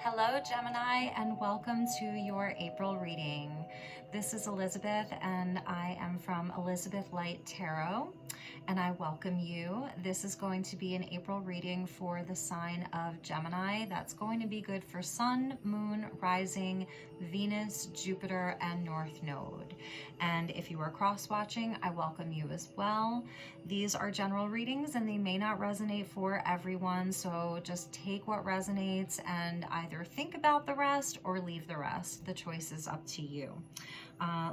Hello Gemini, and welcome to your April reading. This is Elizabeth and I am from Elizabeth Light Tarot, and I welcome you. This is going to be an April reading for the sign of Gemini. That's going to be good for Sun, Moon, Rising, Venus, Jupiter, and North Node. And if you are cross-watching, I welcome you as well. These are general readings and they may not resonate for everyone, so just take what resonates and either think about the rest or leave the rest. The choice is up to you.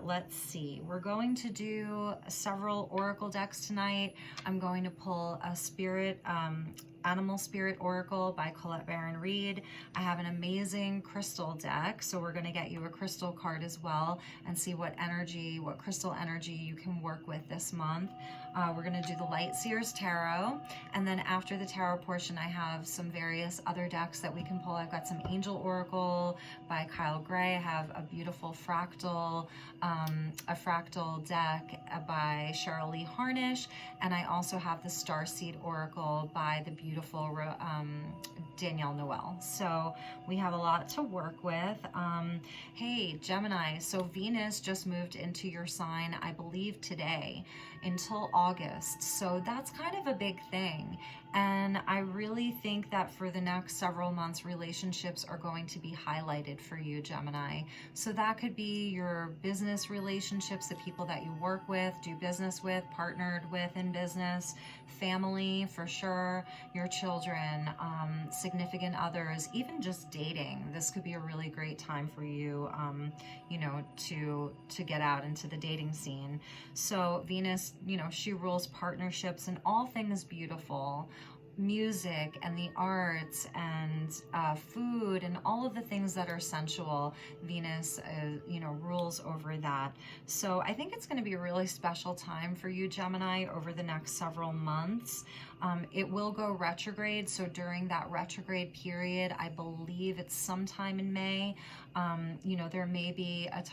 Let's see, we're going to do several oracle decks tonight. I'm going to pull a animal spirit oracle by Colette Baron Reed. I have an amazing crystal deck, so we're going to get you a crystal card as well and see what crystal energy you can work with this month. We're going to do the Light Seers Tarot, and then after the tarot portion I have some various other decks that we can pull. I've got some Angel Oracle by Kyle Gray. I have a beautiful fractal deck by Cheryl Lee Harnish, and I also have the Starseed Oracle by the beautiful Danielle Noel. So we have a lot to work with. Hey Gemini, so Venus just moved into your sign, I believe today, until August. So that's kind of a big thing. And I really think that for the next several months, relationships are going to be highlighted for you, Gemini. So that could be your business relationships, the people that you work with, do business with, partnered with in business, family for sure, your children, significant others, even just dating. This could be a really great time for you, you know, to get out into the dating scene. So Venus, you know, she rules partnerships and all things beautiful. Music and the arts and food and all of the things that are sensual. Venus, you know, rules over that. So I think it's going to be a really special time for you, Gemini, over the next several months. It will go retrograde, so during that retrograde period, I believe it's sometime in May, you know, there may be a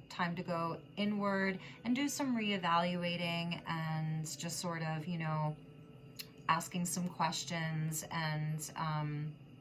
time to go inward and do some reevaluating and just sort of, you know, asking some questions and,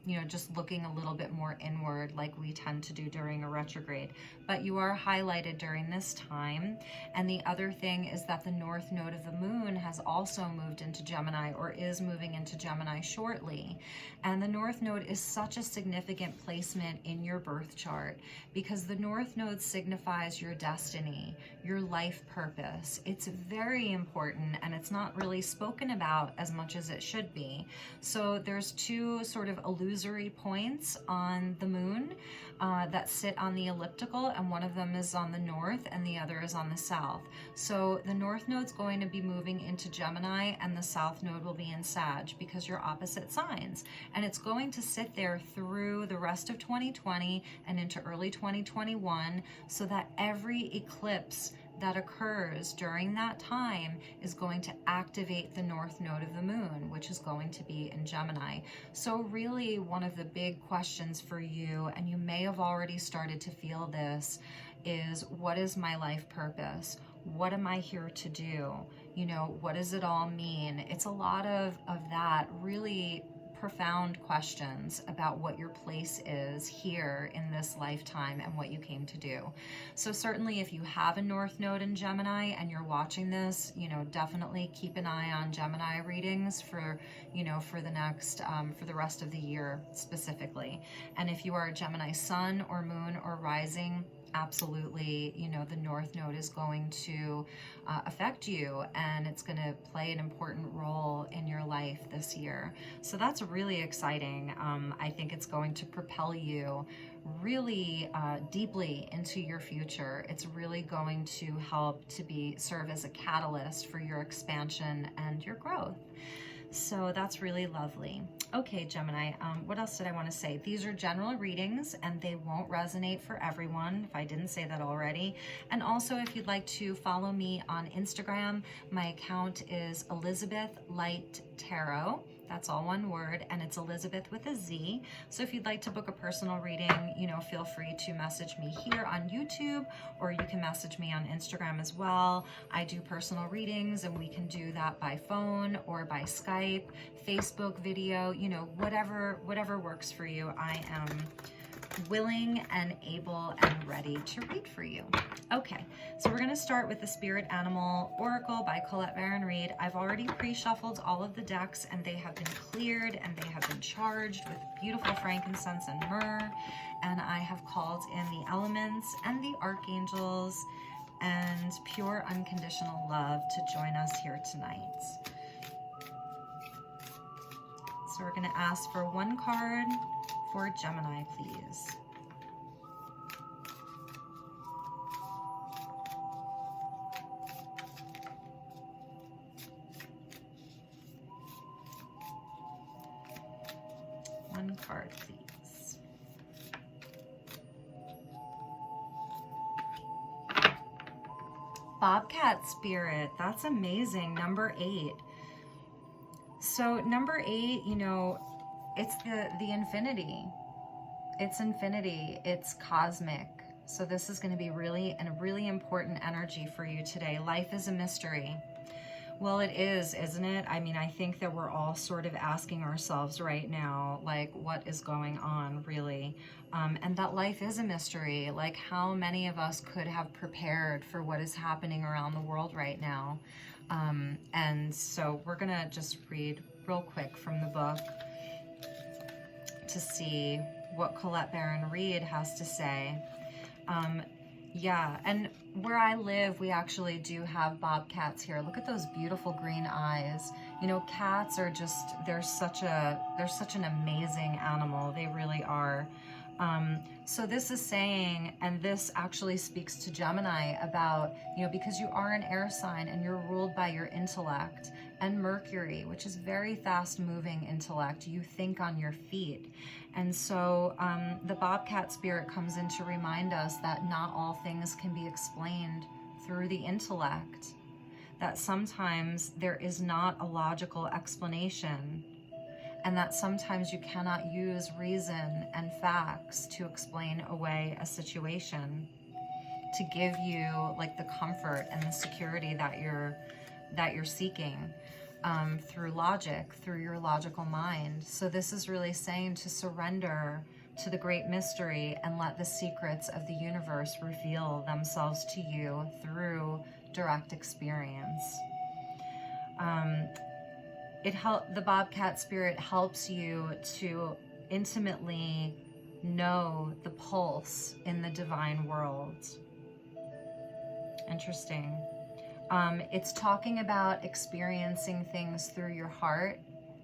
you know, just looking a little bit more inward like we tend to do during a retrograde. But you are highlighted during this time. And the other thing is that the North Node of the Moon has also moved into Gemini, or is moving into Gemini shortly. And the North Node is such a significant placement in your birth chart because the North Node signifies your destiny, your life purpose. It's very important and it's not really spoken about as much as it should be. So there's two sort of illusory points on the moon that sit on the elliptical, and one of them is on the north and the other is on the south. So the North Node's going to be moving into Gemini and the South Node will be in Sag because you're opposite signs. And it's going to sit there through the rest of 2020 and into early 2021, so that every eclipse that occurs during that time is going to activate the North Node of the Moon, which is going to be in Gemini. So really one of the big questions for you, and you may have already started to feel this, is what is my life purpose? What am I here to do? You know, what does it all mean? It's a lot of that really profound questions about what your place is here in this lifetime and what you came to do. So certainly if you have a North Node in Gemini and you're watching this, you know, definitely keep an eye on Gemini readings for, you know, for the next, for the rest of the year specifically. And if you are a Gemini Sun or Moon or Rising, absolutely, you know, the North Node is going to affect you and it's going to play an important role in your life this year. So that's really exciting. I think it's going to propel you really deeply into your future. It's really going to help to serve as a catalyst for your expansion and your growth. So that's really lovely. Okay, Gemini, what else did I want to say? These are general readings and they won't resonate for everyone, if I didn't say that already. And also, if you'd like to follow me on Instagram, my account is Elizabeth Light Tarot. That's all one word, and it's Elizabeth with a Z. So if you'd like to book a personal reading, you know, feel free to message me here on YouTube, or you can message me on Instagram as well. I do personal readings, and we can do that by phone or by Skype, Facebook video, you know, whatever works for you. I am willing and able and ready to read for you. Okay, so we're going to start with the Spirit Animal Oracle by Colette Baron Reid. I've already pre-shuffled all of the decks, and they have been cleared and they have been charged with beautiful frankincense and myrrh. And I have called in the elements and the archangels and pure unconditional love to join us here tonight. So we're going to ask for one card for Gemini, please. One card, please. Bobcat Spirit, that's amazing. Number 8. So number 8, you know, it's the infinity. It's infinity. It's cosmic. So this is going to be really important energy for you today. Life is a mystery. Well, it is, isn't it? I mean, I think that we're all sort of asking ourselves right now, like, what is going on, really? And that life is a mystery. Like, how many of us could have prepared for what is happening around the world right now? And so we're going to just read real quick from the book to see what Colette Baron Reid has to say. Yeah, and where I live, we actually do have bobcats here. Look at those beautiful green eyes. You know, cats are just, they're such an amazing animal. They really are. So this is saying, and this actually speaks to Gemini about, you know, because you are an air sign and you're ruled by your intellect and Mercury, which is very fast moving intellect. You think on your feet. And so the Bobcat Spirit comes in to remind us that not all things can be explained through the intellect, that sometimes there is not a logical explanation, and that sometimes you cannot use reason and facts to explain away a situation, to give you like the comfort and the security that you're seeking. Through logic, through your logical mind. So this is really saying to surrender to the great mystery and let the secrets of the universe reveal themselves to you through direct experience. The Bobcat Spirit helps you to intimately know the pulse in the divine world. Interesting. It's talking about experiencing things through your heart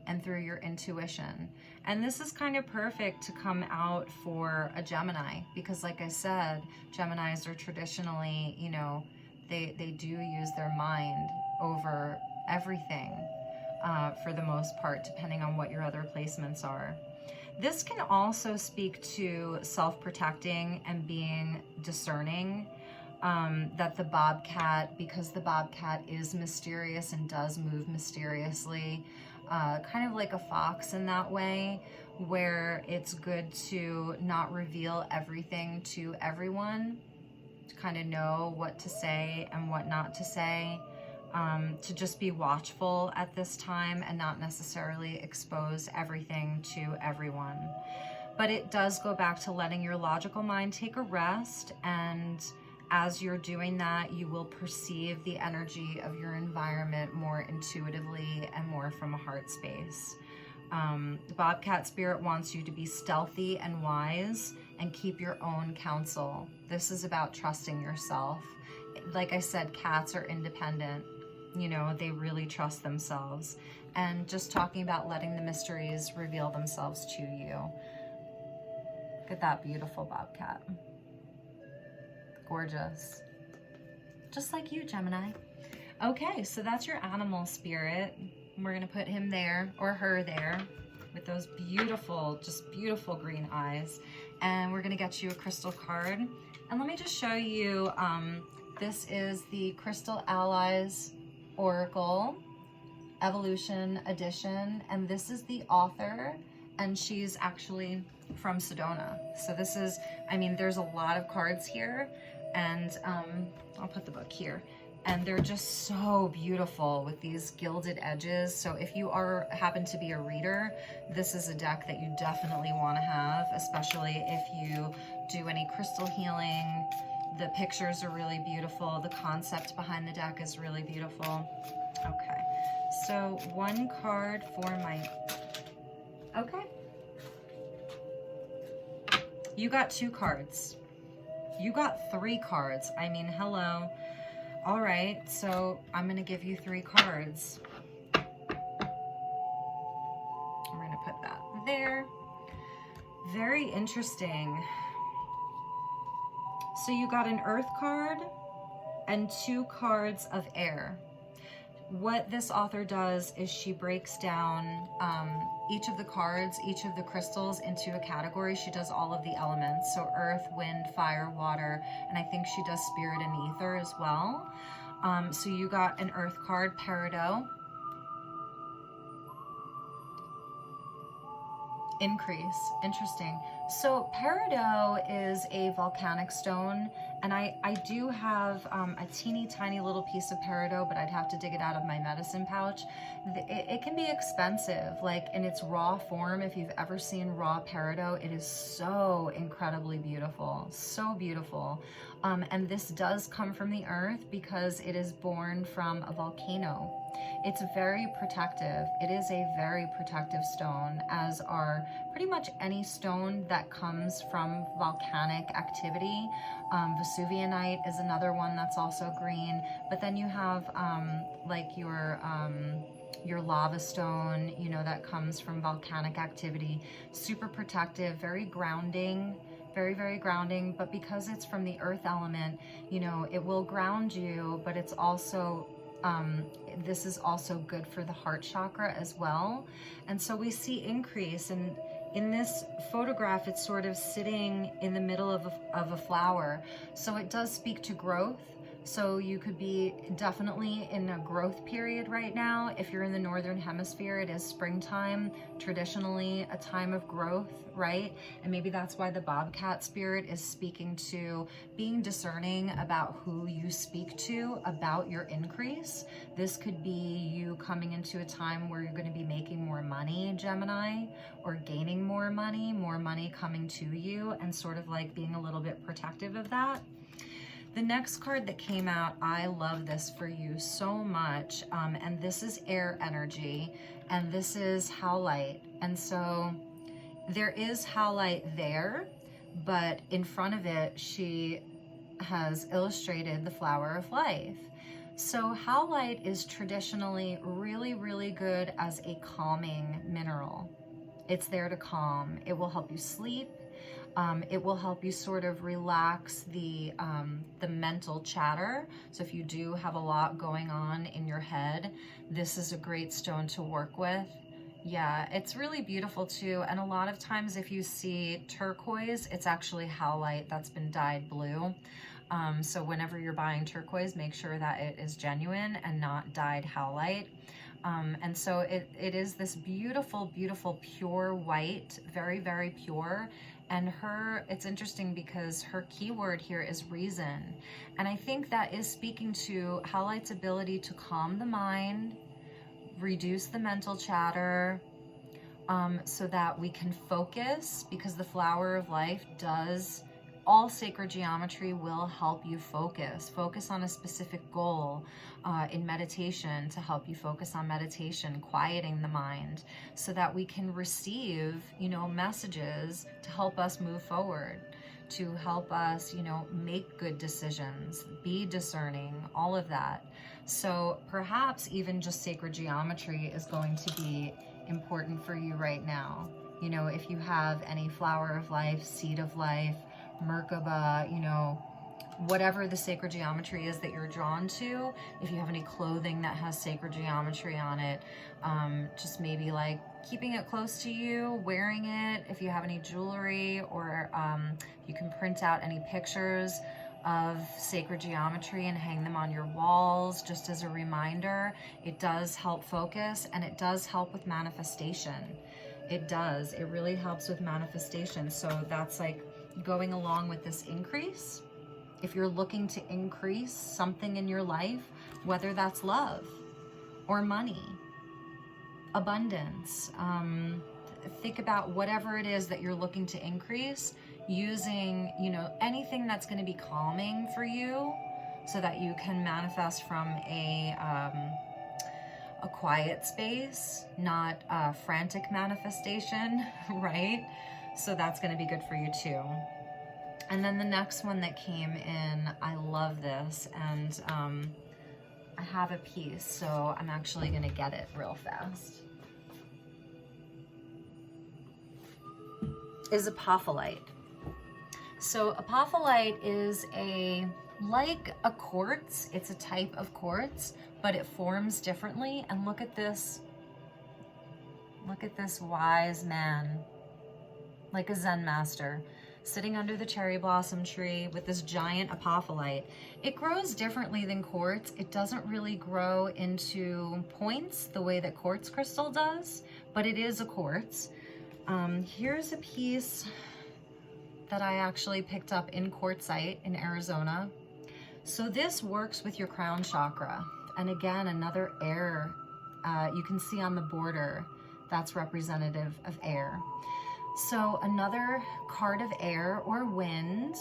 and through your intuition. And this is kind of perfect to come out for a Gemini, because like I said, Geminis are traditionally, you know, they do use their mind over everything for the most part, depending on what your other placements are. This can also speak to self-protecting and being discerning. That the bobcat, because the bobcat is mysterious and does move mysteriously, kind of like a fox in that way, where it's good to not reveal everything to everyone, to kind of know what to say and what not to say, to just be watchful at this time and not necessarily expose everything to everyone. But it does go back to letting your logical mind take a rest, and as you're doing that, you will perceive the energy of your environment more intuitively and more from a heart space. The Bobcat Spirit wants you to be stealthy and wise and keep your own counsel. This is about trusting yourself. Like I said, cats are independent. You know, they really trust themselves. And just talking about letting the mysteries reveal themselves to you. Look at that beautiful bobcat. Gorgeous. Just like you, Gemini. Okay, so that's your animal spirit. We're going to put him there, or her there, with those beautiful, just beautiful green eyes. And we're going to get you a crystal card. And let me just show you, this is the Crystal Allies Oracle Evolution Edition. And this is the author, and she's actually from Sedona. So this is, I mean, there's a lot of cards here. And I'll put the book here. And they're just so beautiful with these gilded edges. So if you happen to be a reader, this is a deck that you definitely want to have, especially if you do any crystal healing. The pictures are really beautiful. The concept behind the deck is really beautiful. Okay, so one card for my, okay. You got 2 cards. You got 3 cards. I mean, hello. All right, so I'm gonna give you 3 cards. I'm gonna put that there. Very interesting. So you got an earth card and 2 cards of air. What this author does is she breaks down each of the cards, each of the crystals into a category. She does all of the elements. So earth, wind, fire, water, and I think she does spirit and ether as well. So you got an earth card, peridot. Increase, interesting. So peridot is a volcanic stone, and I do have a teeny tiny little piece of peridot, but I'd have to dig it out of my medicine pouch. It can be expensive, like in its raw form. If you've ever seen raw peridot, it is so incredibly beautiful, so beautiful. And this does come from the earth because it is born from a volcano. It's very protective. It is a very protective stone, as are pretty much any stone that comes from volcanic activity. Vesuvianite is another one that's also green. But then you have like your lava stone, you know, that comes from volcanic activity. Super protective, very grounding. Very, very grounding. But because it's from the earth element, you know, it will ground you, but it's also this is also good for the heart chakra as well. And so we see increase, and in this photograph it's sort of sitting in the middle of a flower, so it does speak to growth. So you could be definitely in a growth period right now. If you're in the northern hemisphere, it is springtime, traditionally a time of growth, right? And maybe that's why the bobcat spirit is speaking to being discerning about who you speak to about your increase. This could be you coming into a time where you're going to be making more money, Gemini, or gaining more money coming to you, and sort of like being a little bit protective of that. The next card that came out, I love this for you so much, and this is air energy, and this is howlite. And so there is howlite there, but in front of it, she has illustrated the flower of life. So howlite is traditionally really, really good as a calming mineral. It's there to calm. It will help you sleep. It will help you sort of relax the mental chatter. So if you do have a lot going on in your head, this is a great stone to work with. Yeah, it's really beautiful too. And a lot of times if you see turquoise, it's actually howlite that's been dyed blue. So whenever you're buying turquoise, make sure that it is genuine and not dyed howlite. And so it is this beautiful, beautiful, pure white, very, very pure. And it's interesting because her keyword here is reason. And I think that is speaking to howlite's ability to calm the mind, reduce the mental chatter, so that we can focus, because the flower of life does, all sacred geometry will help you focus on a specific goal in meditation, to help you focus on meditation, quieting the mind, so that we can receive, you know, messages to help us move forward, to help us, you know, make good decisions, be discerning, all of that. So perhaps even just sacred geometry is going to be important for you right now. You know, if you have any flower of life, seed of life, Merkaba, you know, whatever the sacred geometry is that you're drawn to, if you have any clothing that has sacred geometry on it, just maybe like keeping it close to you, wearing it. If you have any jewelry, or you can print out any pictures of sacred geometry and hang them on your walls just as a reminder. It does help focus, and it does help with manifestation. It does. It really helps with manifestation. So that's like going along with this increase. If you're looking to increase something in your life, whether that's love or money, abundance, think about whatever it is that you're looking to increase, using, you know, anything that's going to be calming for you so that you can manifest from a quiet space, not a frantic manifestation, right? So that's going to be good for you too. And then the next one that came in, I love this, and I have a piece, so I'm actually going to get it real fast. Is apophyllite. So apophyllite is like a quartz. It's a type of quartz, but it forms differently. And look at this. Look at this wise man, like a Zen master, sitting under the cherry blossom tree with this giant apophyllite. It grows differently than quartz. It doesn't really grow into points the way that quartz crystal does, but it is a quartz. Here's a piece that I actually picked up in quartzite in Arizona. So this works with your crown chakra. And again, another air, you can see on the border, that's representative of air. So another card of air or wind,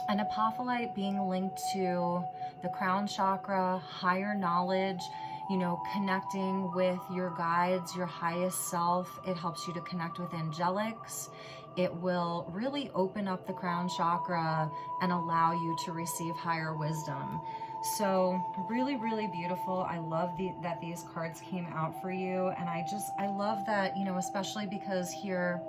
an apophyllite being linked to the crown chakra, higher knowledge, you know, connecting with your guides, your highest self. It helps you to connect with angelics. It will really open up the crown chakra and allow you to receive higher wisdom. So really, really beautiful. I love that these cards came out for you. And I love that, you know, especially because here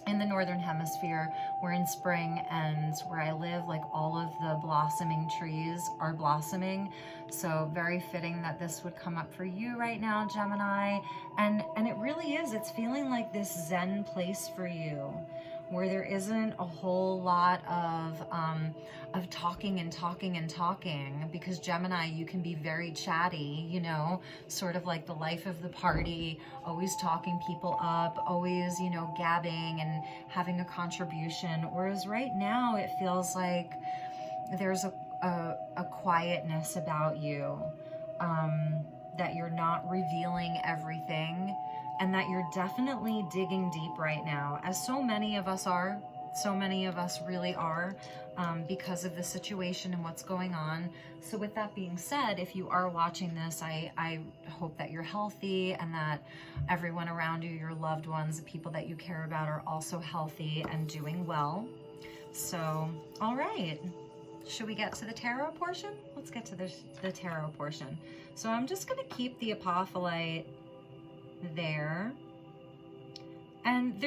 in the Northern Hemisphere, we're in spring, and where I live, like, all of the blossoming trees are blossoming. So very fitting that this would come up for you right now, Gemini. And it really is, it's feeling like this Zen place for you, where there isn't a whole lot of talking and talking and talking, because Gemini, you can be very chatty, you know, sort of like the life of the party, always talking people up, always, you know, gabbing and having a contribution. Whereas right now it feels like there's a quietness about you, that you're not revealing everything, and that you're definitely digging deep right now, as so many of us are. So many of us really are, because of the situation and what's going on. So with that being said, if you are watching this, I hope that you're healthy, and that everyone around you, your loved ones, the people that you care about, are also healthy and doing well. So, all right. Should we get to the tarot portion? Let's get to the tarot portion. So I'm just going to keep the apophyllite there. And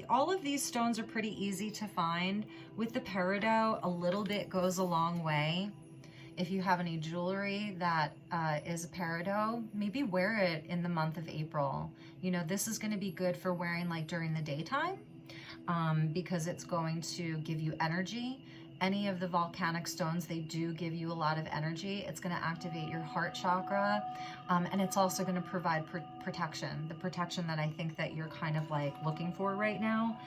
all of these stones are pretty easy to find. With the peridot, a little bit goes a long way. If you have any jewelry that is a peridot, maybe wear it in the month of April. You know, this is going to be good for wearing like during the daytime, because it's going to give you energy. Any of the volcanic stones, they do give you a lot of energy. It's going to activate your heart chakra, and it's also going to provide protection, the protection that I think that you're kind of like looking for right now.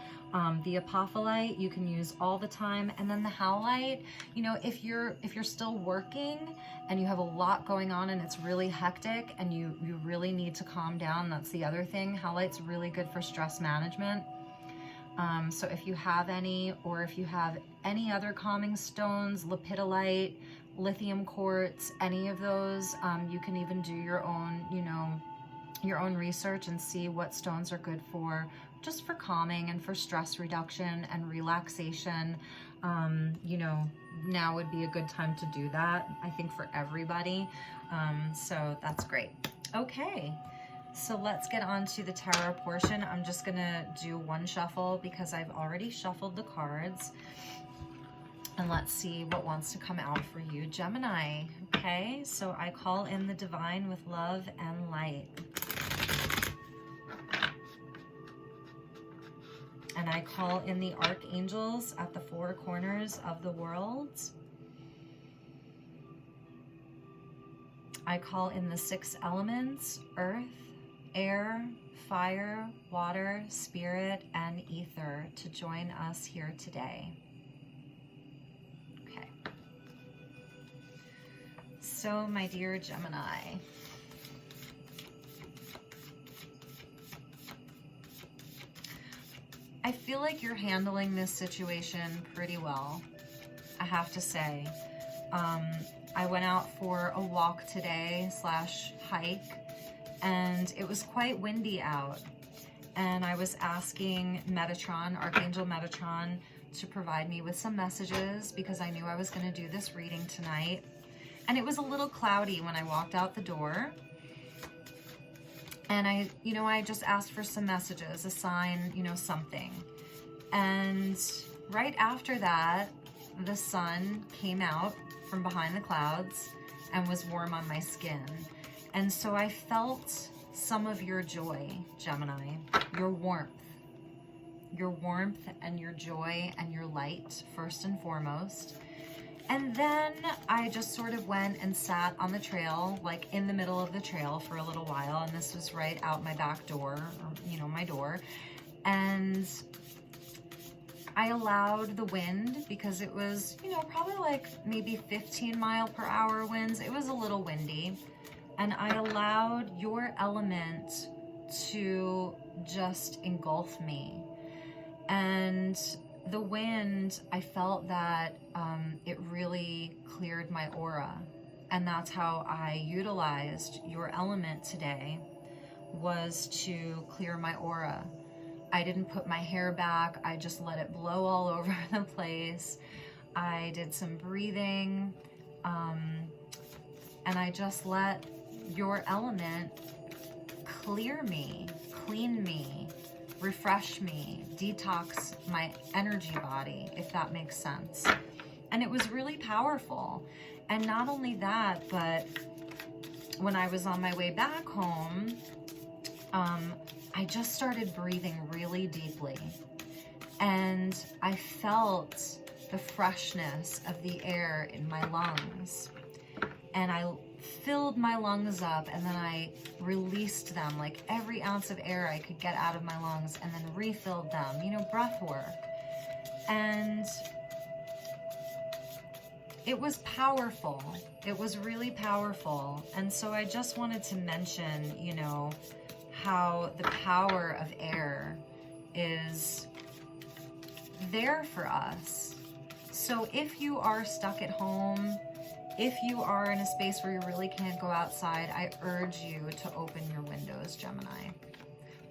The apophyllite you can use all the time, and then the howlite, you know, if you're still working and you have a lot going on and it's really hectic and you really need to calm down, that's the other thing. Howlite's really good for stress management. So if you have any, or if you have any other calming stones, lepidolite, lithium quartz, any of those, you can even do your own, you know, your own research and see what stones are good for, just for calming and for stress reduction and relaxation. You know, now would be a good time to do that, I think, for everybody. So that's great. Okay. So let's get on to the tarot portion. I'm just going to do one shuffle because I've already shuffled the cards. And let's see what wants to come out for you, Gemini. Okay, so I call in the divine with love and light. And I call in the archangels at the four corners of the world. I call in the six elements: earth, air, fire, water, spirit, and ether to join us here today. So, my dear Gemini, I feel like you're handling this situation pretty well, I have to say. I went out for a walk today / hike, and it was quite windy out. And I was asking Metatron, Archangel Metatron, to provide me with some messages because I knew I was going to do this reading tonight. And it was a little cloudy when I walked out the door. And I just asked for some messages, a sign, something. And right after that, the sun came out from behind the clouds and was warm on my skin. And so I felt some of your joy, Gemini, your warmth and your joy and your light, first and foremost. And then I just sort of went and sat on the trail, like in the middle of the trail for a little while. And this was right out my back door, or, my door. And I allowed the wind, because it was, probably like maybe 15-mile-per-hour winds. It was a little windy. And I allowed your element to just engulf me. And the wind, I felt that it really cleared my aura. And that's how I utilized your element today, was to clear my aura. I didn't put my hair back. I just let it blow all over the place. I did some breathing, and I just let your element clear me, clean me, refresh me, detox my energy body, if that makes sense. And it was really powerful. And not only that, but when I was on my way back home, I just started breathing really deeply. And I felt the freshness of the air in my lungs. And I filled my lungs up, and then I released them, like every ounce of air I could get out of my lungs, and then refilled them, breath work. And it was powerful. It was really powerful. And so I just wanted to mention, how the power of air is there for us. So if you are stuck at home, if you are in a space where you really can't go outside, I urge you to open your windows, Gemini.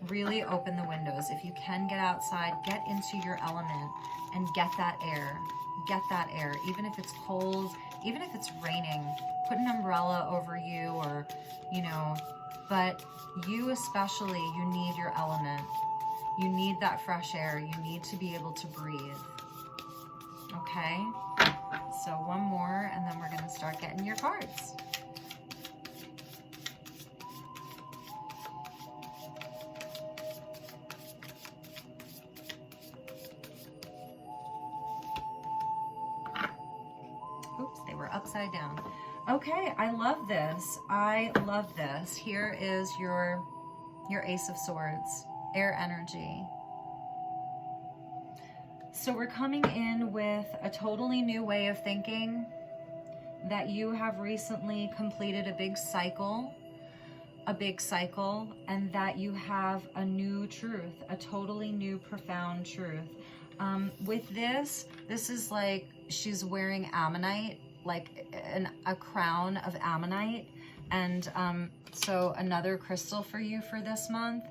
Really open the windows. If you can get outside, get into your element and get that air. Get that air. Even if it's cold, even if it's raining, put an umbrella over you, or, but you especially, you need your element. You need that fresh air. You need to be able to breathe. Okay? So one more, and then we're going to start getting your cards. Oops, they were upside down. Okay, I love this. I love this. Here is your Ace of Swords, air energy. So we're coming in with a totally new way of thinking, that you have recently completed a big cycle, and that you have a new truth, a totally new, profound truth. With this is like she's wearing ammonite, like a crown of ammonite. And so another crystal for you for this month.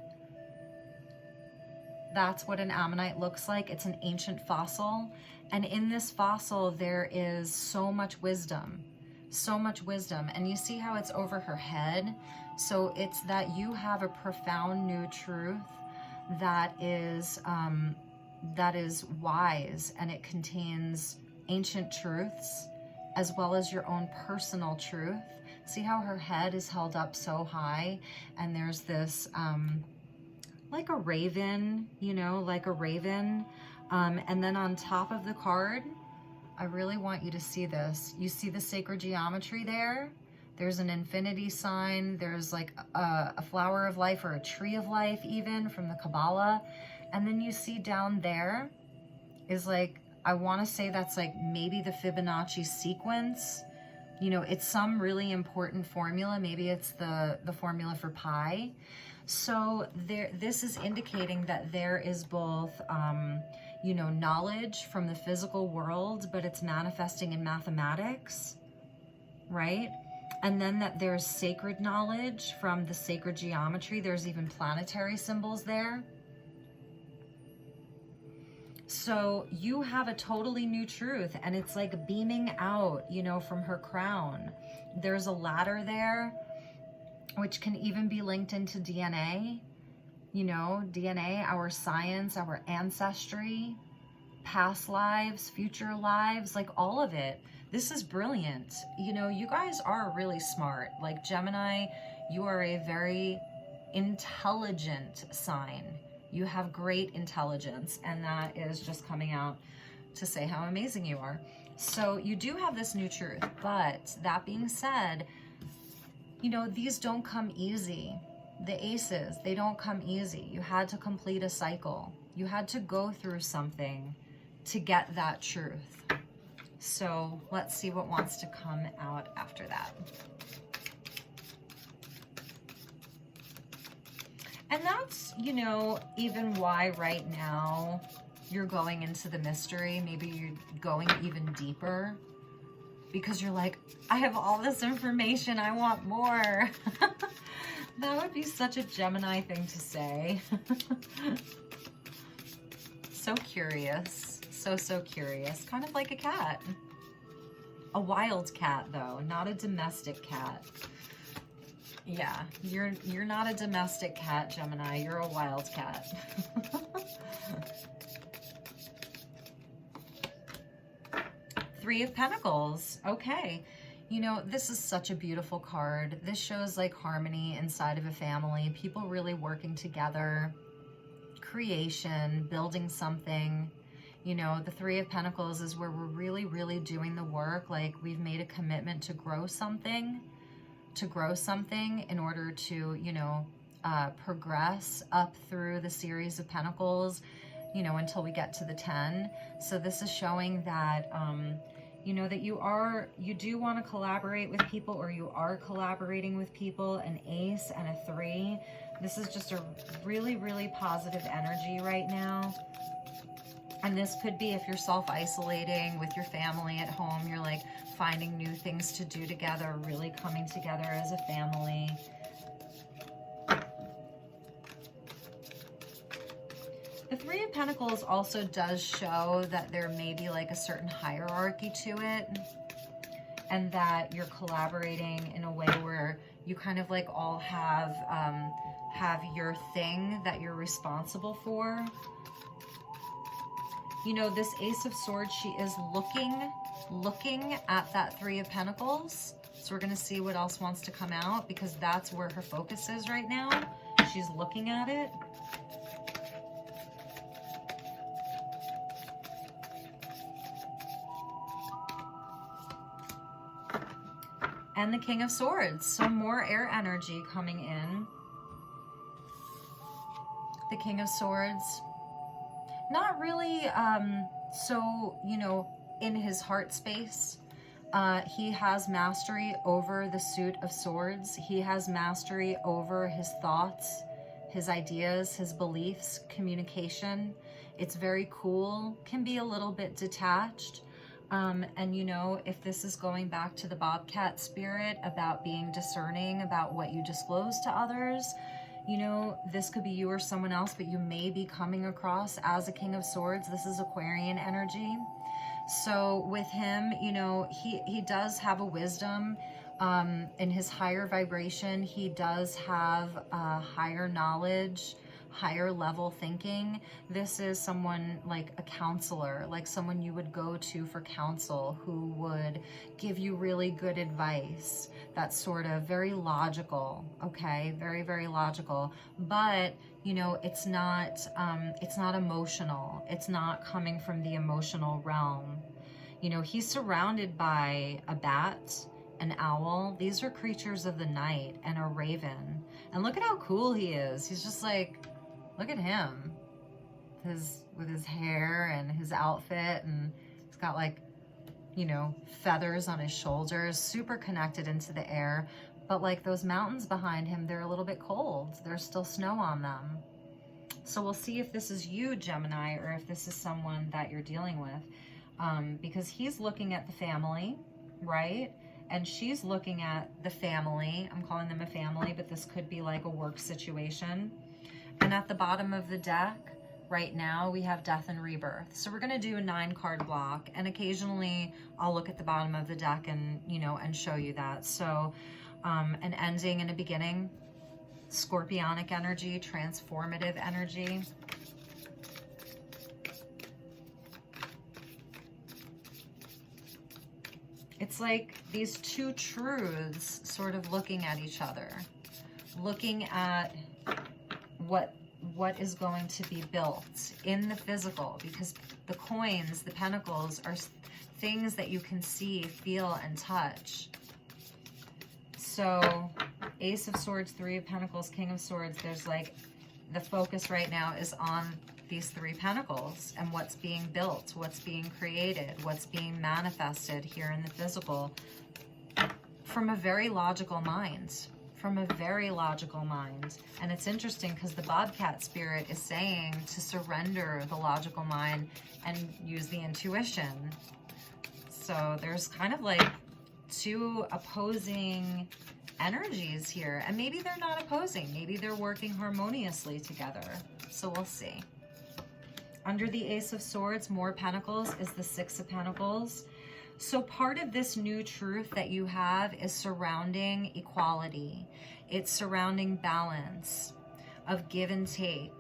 That's what an ammonite looks like. It's an ancient fossil. And in this fossil, there is so much wisdom. So much wisdom. And you see how it's over her head? So it's that you have a profound new truth that is wise, and it contains ancient truths as well as your own personal truth. See how her head is held up so high, and there's this like a raven, like a raven. And then on top of the card, I really want you to see this. You see the sacred geometry there? There's an infinity sign. There's like a flower of life, or a tree of life even, from the Kabbalah. And then you see down there is like, I want to say that's like maybe the Fibonacci sequence, You know, it's some really important formula. Maybe it's the formula for pi. So this is indicating that there is both, you know, knowledge from the physical world, but it's manifesting in mathematics, right? And then that there's sacred knowledge from the sacred geometry. There's even planetary symbols there. So you have a totally new truth, and it's like beaming out, you know, from her crown. There's a ladder there, which can even be linked into DNA, you know, DNA, our science, our ancestry, past lives, future lives, like all of it. This is brilliant. You know, you guys are really smart. Like Gemini, you are a very intelligent sign. You have great intelligence, and that is just coming out to say how amazing you are. So you do have this new truth, but that being said, you know, these don't come easy. The aces, they don't come easy. You had to complete a cycle. You had to go through something to get that truth. So let's see what wants to come out after that. And that's, you know, even why right now you're going into the mystery. Maybe you're going even deeper because you're like, I have all this information, I want more. That would be such a Gemini thing to say. So curious, so curious, kind of like a cat. A wild cat though, not a domestic cat. Yeah, you're not a domestic cat, Gemini. You're a wild cat. Three of Pentacles. Okay. You know, this is such a beautiful card. This shows like harmony inside of a family, people really working together, creation, building something. You know, the Three of Pentacles is where we're really doing the work. Like we've made a commitment to grow something. In order to, you know, progress up through the series of Pentacles, you know, until we get to the 10. So this is showing that, you know, that you do want to collaborate with people, or you are collaborating with people. An ace and a 3. This is just a really positive energy right now. And this could be if you're self-isolating with your family at home, you're like finding new things to do together, really coming together as a family. The Three of Pentacles also does show that there may be like a certain hierarchy to it, and that you're collaborating in a way where you kind of like all have your thing that you're responsible for. You know, this Ace of Swords, she is looking at that Three of Pentacles. So we're going to see what else wants to come out, because that's where her focus is right now. She's looking at it. And the King of Swords. So more air energy coming in. The King of Swords. Not really, so, you know, in his heart space, he has mastery over the suit of swords. He has mastery over his thoughts, his ideas, his beliefs, communication. It's very cool, can be a little bit detached. And, you know, if this is going back to the Bobcat spirit about being discerning about what you disclose to others, you know, this could be you or someone else, but you may be coming across as a King of Swords. This is Aquarian energy. So with him, you know, he does have a wisdom in his higher vibration. He does have higher knowledge, higher level thinking. This is someone like a counselor, like someone you would go to for counsel, who would give you really good advice. That's sort of very logical, okay? Very logical. But, you know, it's not emotional. It's not coming from the emotional realm. You know, he's surrounded by a bat, an owl. These are creatures of the night, and a raven. And look at how cool he is. He's just like, look at him. With his hair and his outfit, and he's got like you know, feathers on his shoulders, super connected into the air. But like those mountains behind him, they're a little bit cold. There's still snow on them. So we'll see if this is you, Gemini, or if this is someone that you're dealing with. Because he's looking at the family, right? And she's looking at the family. I'm calling them a family, but this could be like a work situation. And at the bottom of the deck, right now, we have death and rebirth. So we're going to do a 9-card block. And occasionally, I'll look at the bottom of the deck and, you know, and show you that. So an ending and a beginning, scorpionic energy, transformative energy. It's like these two truths sort of looking at each other, looking at what is going to be built in the physical, because the coins, the pentacles, are things that you can see, feel, and touch. So Ace of Swords, 3 of Pentacles, King of Swords, there's like the focus right now is on these 3 pentacles and what's being built, what's being created, what's being manifested here in the physical from a very logical mind. From a very logical mind. And it's interesting because the Bobcat spirit is saying to surrender the logical mind and use the intuition. So there's kind of like 2 opposing energies here. And maybe they're not opposing. Maybe they're working harmoniously together. So we'll see. Under the Ace of Swords, more pentacles, is the 6 of Pentacles. So part of this new truth that you have is surrounding equality. It's surrounding balance of give and take,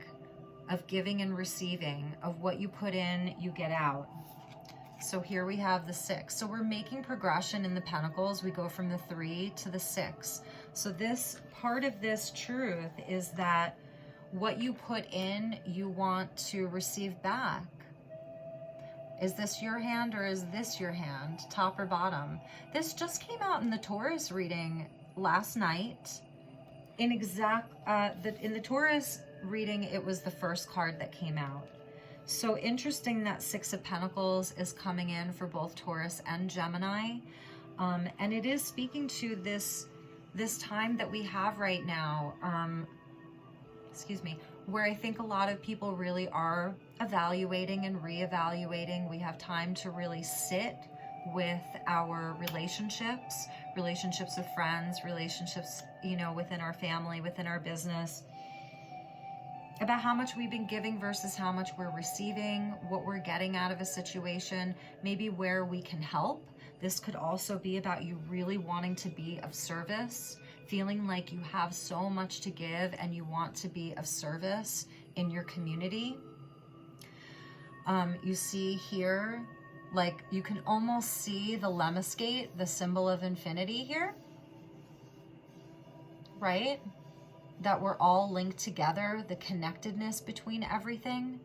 of giving and receiving, of what you put in, you get out. So here we have the 6. So we're making progression in the pentacles. We go from the 3 to the 6. So this part of this truth is that what you put in, you want to receive back. Is this your hand or is this your hand? Top or bottom? This just came out in the Taurus reading last night. In the Taurus reading, it was the first card that came out. So interesting that 6 of Pentacles is coming in for both Taurus and Gemini. And it is speaking to this time that we have right now, where I think a lot of people really are evaluating and reevaluating. We have time to really sit with our relationships with friends, relationships, you know, within our family, within our business, about how much we've been giving versus how much we're receiving, what we're getting out of a situation, maybe where we can help. This could also be about you really wanting to be of service, feeling like you have so much to give and you want to be of service in your community. You see here, like you can almost see the lemniscate, the symbol of infinity here, right? That we're all linked together, the connectedness between everything.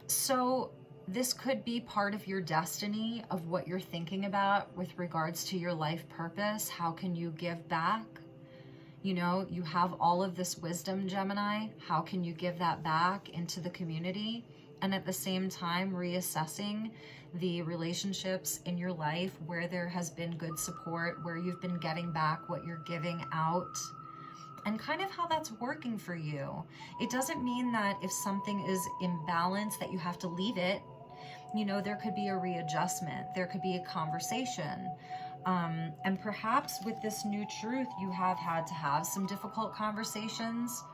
So this could be part of your destiny of what you're thinking about with regards to your life purpose. How can you give back? You know, you have all of this wisdom, Gemini. How can you give that back into the community? And at the same time, reassessing the relationships in your life where there has been good support, where you've been getting back what you're giving out, and kind of how that's working for you. It doesn't mean that if something is imbalanced that you have to leave it. You know, there could be a readjustment. There could be a conversation. And perhaps with this new truth, you have had to have some difficult conversations,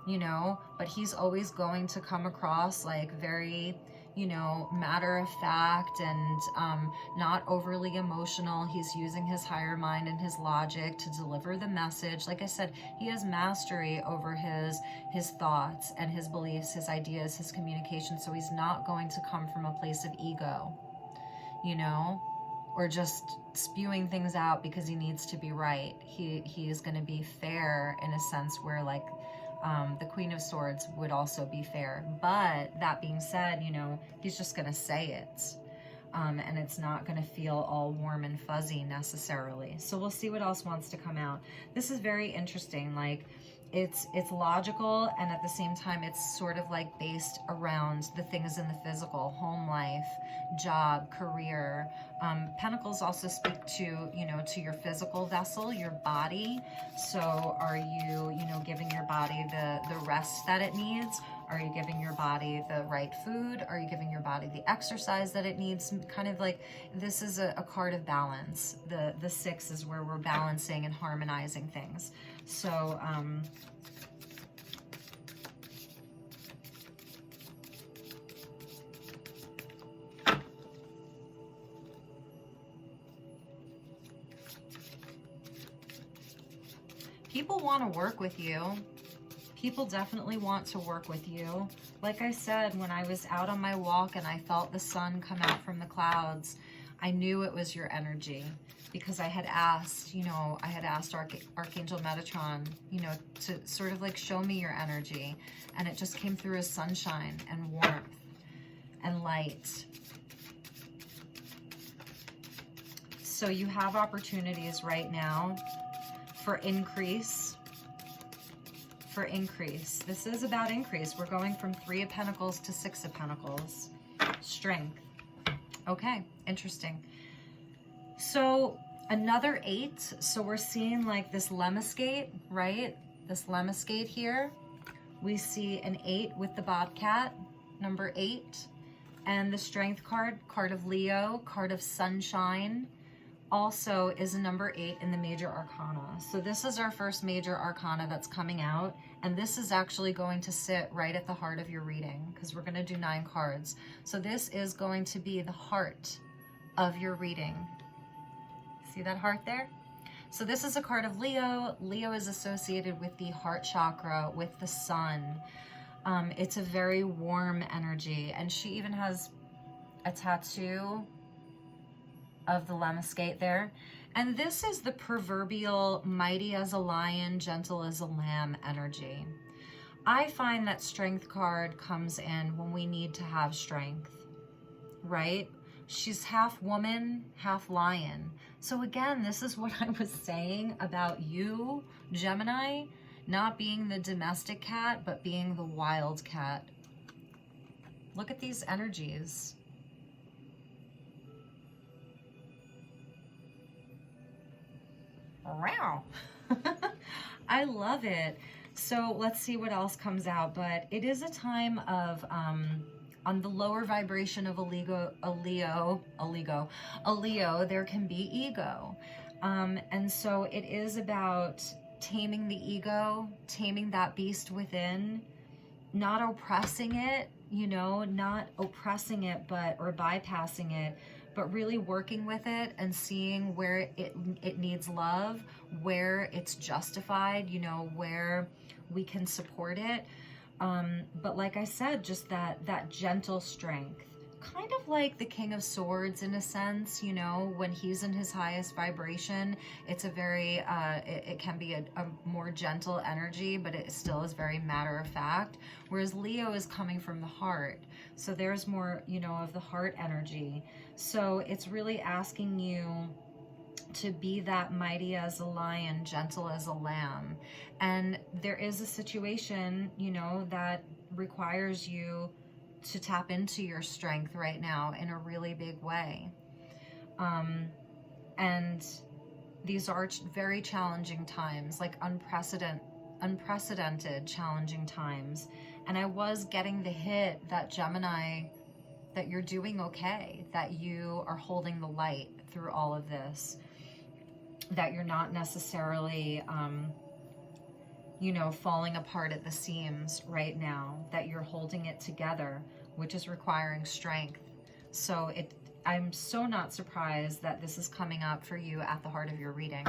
you know, but he's always going to come across like very, you know, matter of fact and not overly emotional. He's using his higher mind and his logic to deliver the message. Like I said, he has mastery over his thoughts and his beliefs, his ideas, his communication. So he's not going to come from a place of ego, you know, or just spewing things out because he needs to be right. He is going to be fair in a sense where like the Queen of Swords would also be fair. But that being said, you know, he's just going to say it. And it's not going to feel all warm and fuzzy necessarily. So we'll see what else wants to come out. This is very interesting. Like, it's logical, and at the same time it's sort of like based around the things in the physical: home life, job, career. Pentacles also speak to, you know, to your physical vessel, your body. So are you, you know, giving your body the rest that it needs? Are you giving your body the right food? Are you giving your body the exercise that it needs? Kind of like, this is a card of balance. The 6 is where we're balancing and harmonizing things. So, people want to work with you. People definitely want to work with you. Like I said, when I was out on my walk and I felt the sun come out from the clouds, I knew it was your energy, because I had asked, you know, I had asked Archangel Metatron, you know, to sort of like show me your energy. And it just came through as sunshine and warmth and light. So you have opportunities right now for increase. For increase. This is about increase. We're going from 3 of Pentacles to 6 of Pentacles. Strength. Okay, interesting. So another 8. So we're seeing like this lemniscate, right? This lemniscate here. We see an 8 with the bobcat, number 8. And the strength card, card of Leo, card of sunshine, also is a number 8 in the major arcana. So this is our first major arcana that's coming out, and this is actually going to sit right at the heart of your reading, because we're going to do 9 cards. So this is going to be the heart of your reading. See that heart there? So this is a card of Leo. Leo is associated with the heart chakra, with the sun. It's a very warm energy, and she even has a tattoo of the lemniscate there. And this is the proverbial mighty as a lion, gentle as a lamb energy. I find that strength card comes in when we need to have strength, right? She's half woman, half lion. So again, this is what I was saying about you, Gemini, not being the domestic cat, but being the wild cat. Look at these energies. Wow. I love it. So let's see what else comes out. But it is a time of, on the lower vibration of a Leo, there can be ego. And so it is about taming the ego, taming that beast within, not oppressing it, you know, not oppressing it, or bypassing it, but really working with it and seeing where it needs love, where it's justified, you know, where we can support it. But like I said, just that gentle strength, kind of like the King of Swords in a sense, you know, when he's in his highest vibration, it's a very, it can be a more gentle energy, but it still is very matter of fact. Whereas Leo is coming from the heart. So there's more, you know, of the heart energy. So it's really asking you to be that mighty as a lion, gentle as a lamb. And there is a situation, you know, that requires you to tap into your strength right now in a really big way. And these are very challenging times, like unprecedented challenging times. And I was getting the hit that Gemini, that you're doing okay, that you are holding the light through all of this, that you're not necessarily, you know, falling apart at the seams right now, that you're holding it together, which is requiring strength. So I'm so not surprised that this is coming up for you at the heart of your reading.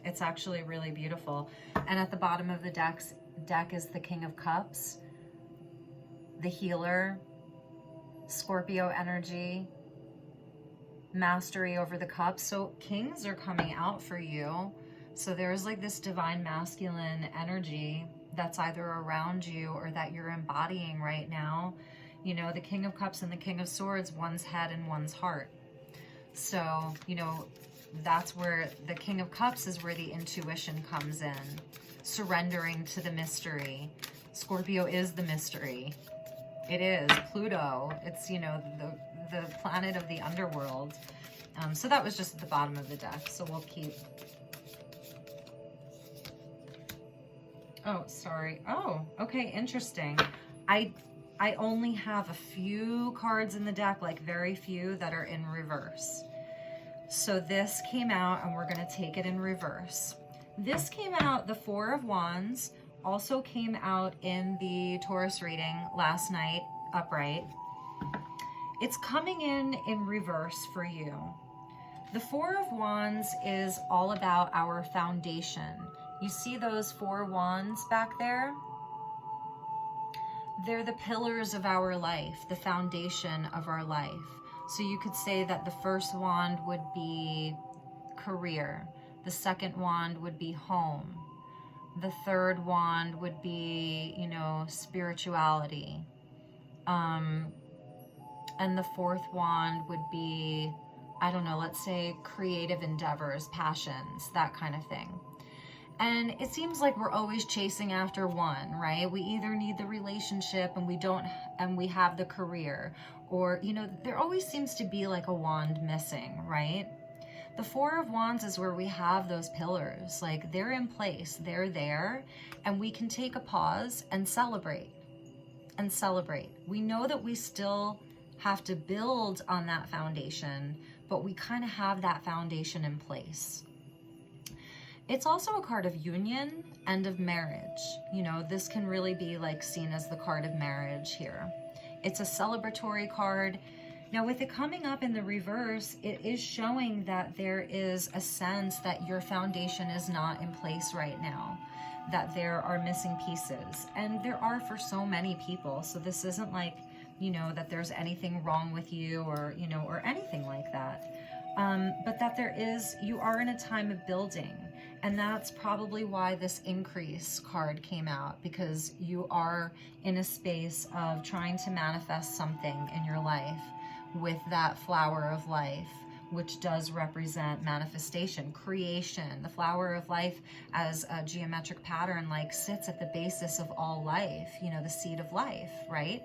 It's actually really beautiful. And at the bottom of the deck is the King of Cups, the healer, Scorpio energy, mastery over the cups. So kings are coming out for you. So there's like this divine masculine energy that's either around you or that you're embodying right now. You know, the King of Cups and the King of Swords, one's head and one's heart. So, you know, that's where the King of Cups is, where the intuition comes in, surrendering to the mystery. Scorpio is the mystery. It is Pluto. It's, you know, the planet of the underworld. So that was just at the bottom of the deck. So we'll keep. Oh, sorry. Oh, okay. Interesting. I only have a few cards in the deck, like very few, that are in reverse. So this came out, and we're going to take it in reverse. This came out, the Four of Wands, also came out in the Taurus reading last night, upright. It's coming in reverse for you. The Four of Wands is all about our foundation. You see those 4 wands back there? They're the pillars of our life, the foundation of our life. So you could say that the first wand would be career. The second wand would be home. The third wand would be, you know, spirituality. And the fourth wand would be, I don't know, let's say creative endeavors, passions, that kind of thing. And it seems like we're always chasing after one, right? We either need the relationship and we have the career, or, you know, there always seems to be like a wand missing, right? The Four of Wands is where we have those pillars, like they're in place, they're there, and we can take a pause and celebrate. We know that we still have to build on that foundation, but we kind of have that foundation in place. It's also a card of union and of marriage. You know, this can really be like seen as the card of marriage here. It's a celebratory card. Now with it coming up in the reverse, it is showing that there is a sense that your foundation is not in place right now, that there are missing pieces. And there are for so many people. So this isn't like, you know, that there's anything wrong with you, or, you know, or anything like that. But that you are in a time of building. And that's probably why this increase card came out, because you are in a space of trying to manifest something in your life with that flower of life, which does represent manifestation, creation. The flower of life as a geometric pattern, like, sits at the basis of all life, you know, the seed of life, right?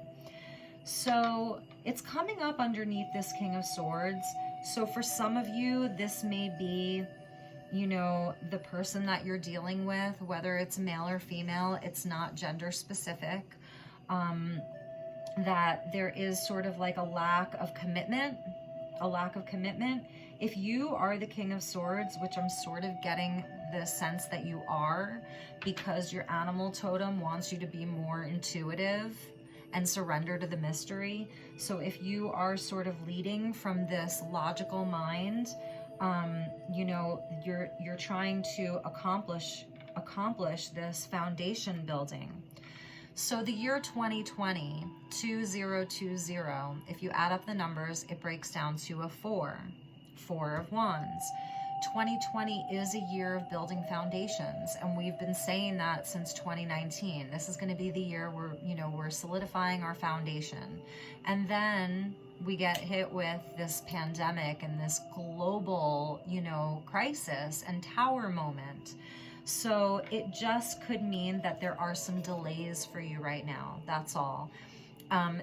So it's coming up underneath this King of Swords. So for some of you, this may be, you know, the person that you're dealing with, whether it's male or female, it's not gender specific, that there is sort of like a lack of commitment. If you are the King of Swords, which I'm sort of getting the sense that you are, because your animal totem wants you to be more intuitive and surrender to the mystery. So if you are sort of leading from this logical mind, you know, you're trying to accomplish this foundation building. So the year 2020, 2020, if you add up the numbers, it breaks down to a 4 of Wands. 2020 is a year of building foundations, and we've been saying that since 2019. This is going to be the year where, you know, we're solidifying our foundation. And then we get hit with this pandemic and this global, you know, crisis and tower moment. So it just could mean that there are some delays for you right now. That's all.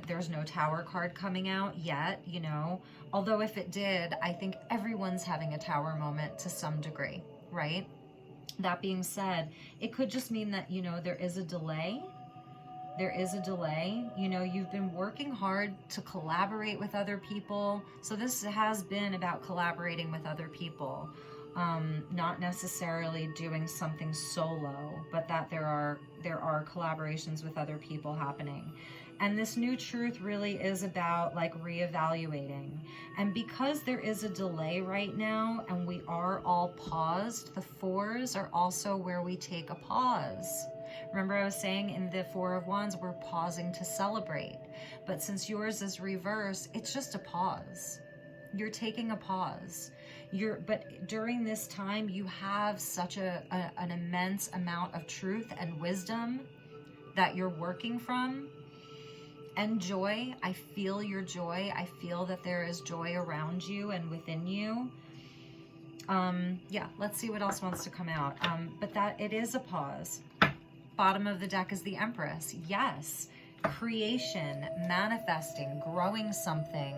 There's no tower card coming out yet, you know, although if it did, I think everyone's having a tower moment to some degree, right? That being said, it could just mean that, you know, there is a delay. You know, you've been working hard to collaborate with other people. So this has been about collaborating with other people, not necessarily doing something solo, but that there are collaborations with other people happening. And this new truth really is about like reevaluating. And because there is a delay right now and we are all paused, the 4s are also where we take a pause. Remember I was saying in the 4 of Wands, we're pausing to celebrate. But since yours is reverse, it's just a pause. You're taking a pause. But during this time, you have such an immense amount of truth and wisdom that you're working from. And joy, I feel your joy. I feel that there is joy around you and within you. Yeah, let's see what else wants to come out. But that it is a pause. Bottom of the deck is the Empress. Yes, creation, manifesting, growing something.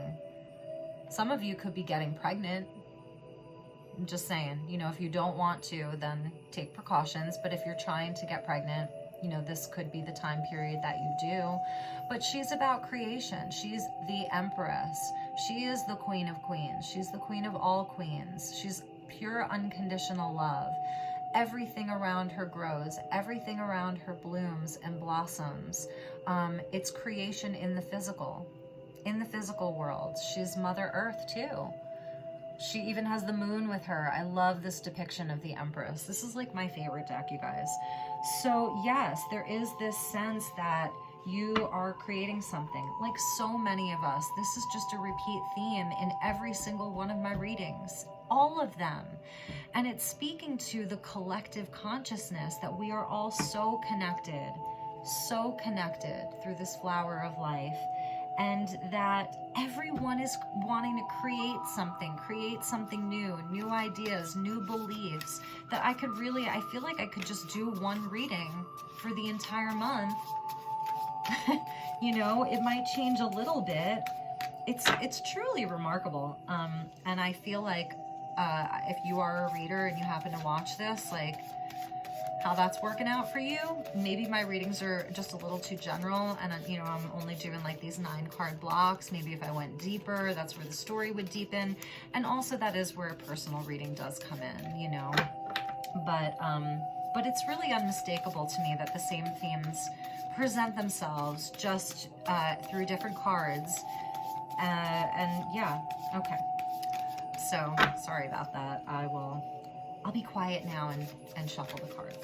Some of you could be getting pregnant. I'm just saying, you know, if you don't want to, then take precautions. But if you're trying to get pregnant, you know, this could be the time period that you do. But she's about creation. She's the Empress. She is the Queen of Queens. She's the Queen of all queens. She's pure unconditional love. Everything around her grows. Everything around her blooms and blossoms. It's creation in the physical world. She's Mother Earth too. She even has the moon with her. I love this depiction of the Empress. This is like my favorite deck, you guys. So yes, there is this sense that you are creating something. Like so many of us, this is just a repeat theme in every single one of my readings. All of them. And it's speaking to the collective consciousness that we are all so connected through this flower of life. And that everyone is wanting to create something new ideas, new beliefs, that I feel like I could just do one reading for the entire month. You know, it might change a little bit. It's truly remarkable. And I feel like if you are a reader and you happen to watch this, like, how that's working out for you. Maybe my readings are just a little too general and, you know, I'm only doing like these 9-card blocks. Maybe if I went deeper, that's where the story would deepen. And also that is where a personal reading does come in, you know. But it's really unmistakable to me that the same themes present themselves just through different cards. And yeah, okay. So sorry about that. I'll be quiet now and shuffle the cards.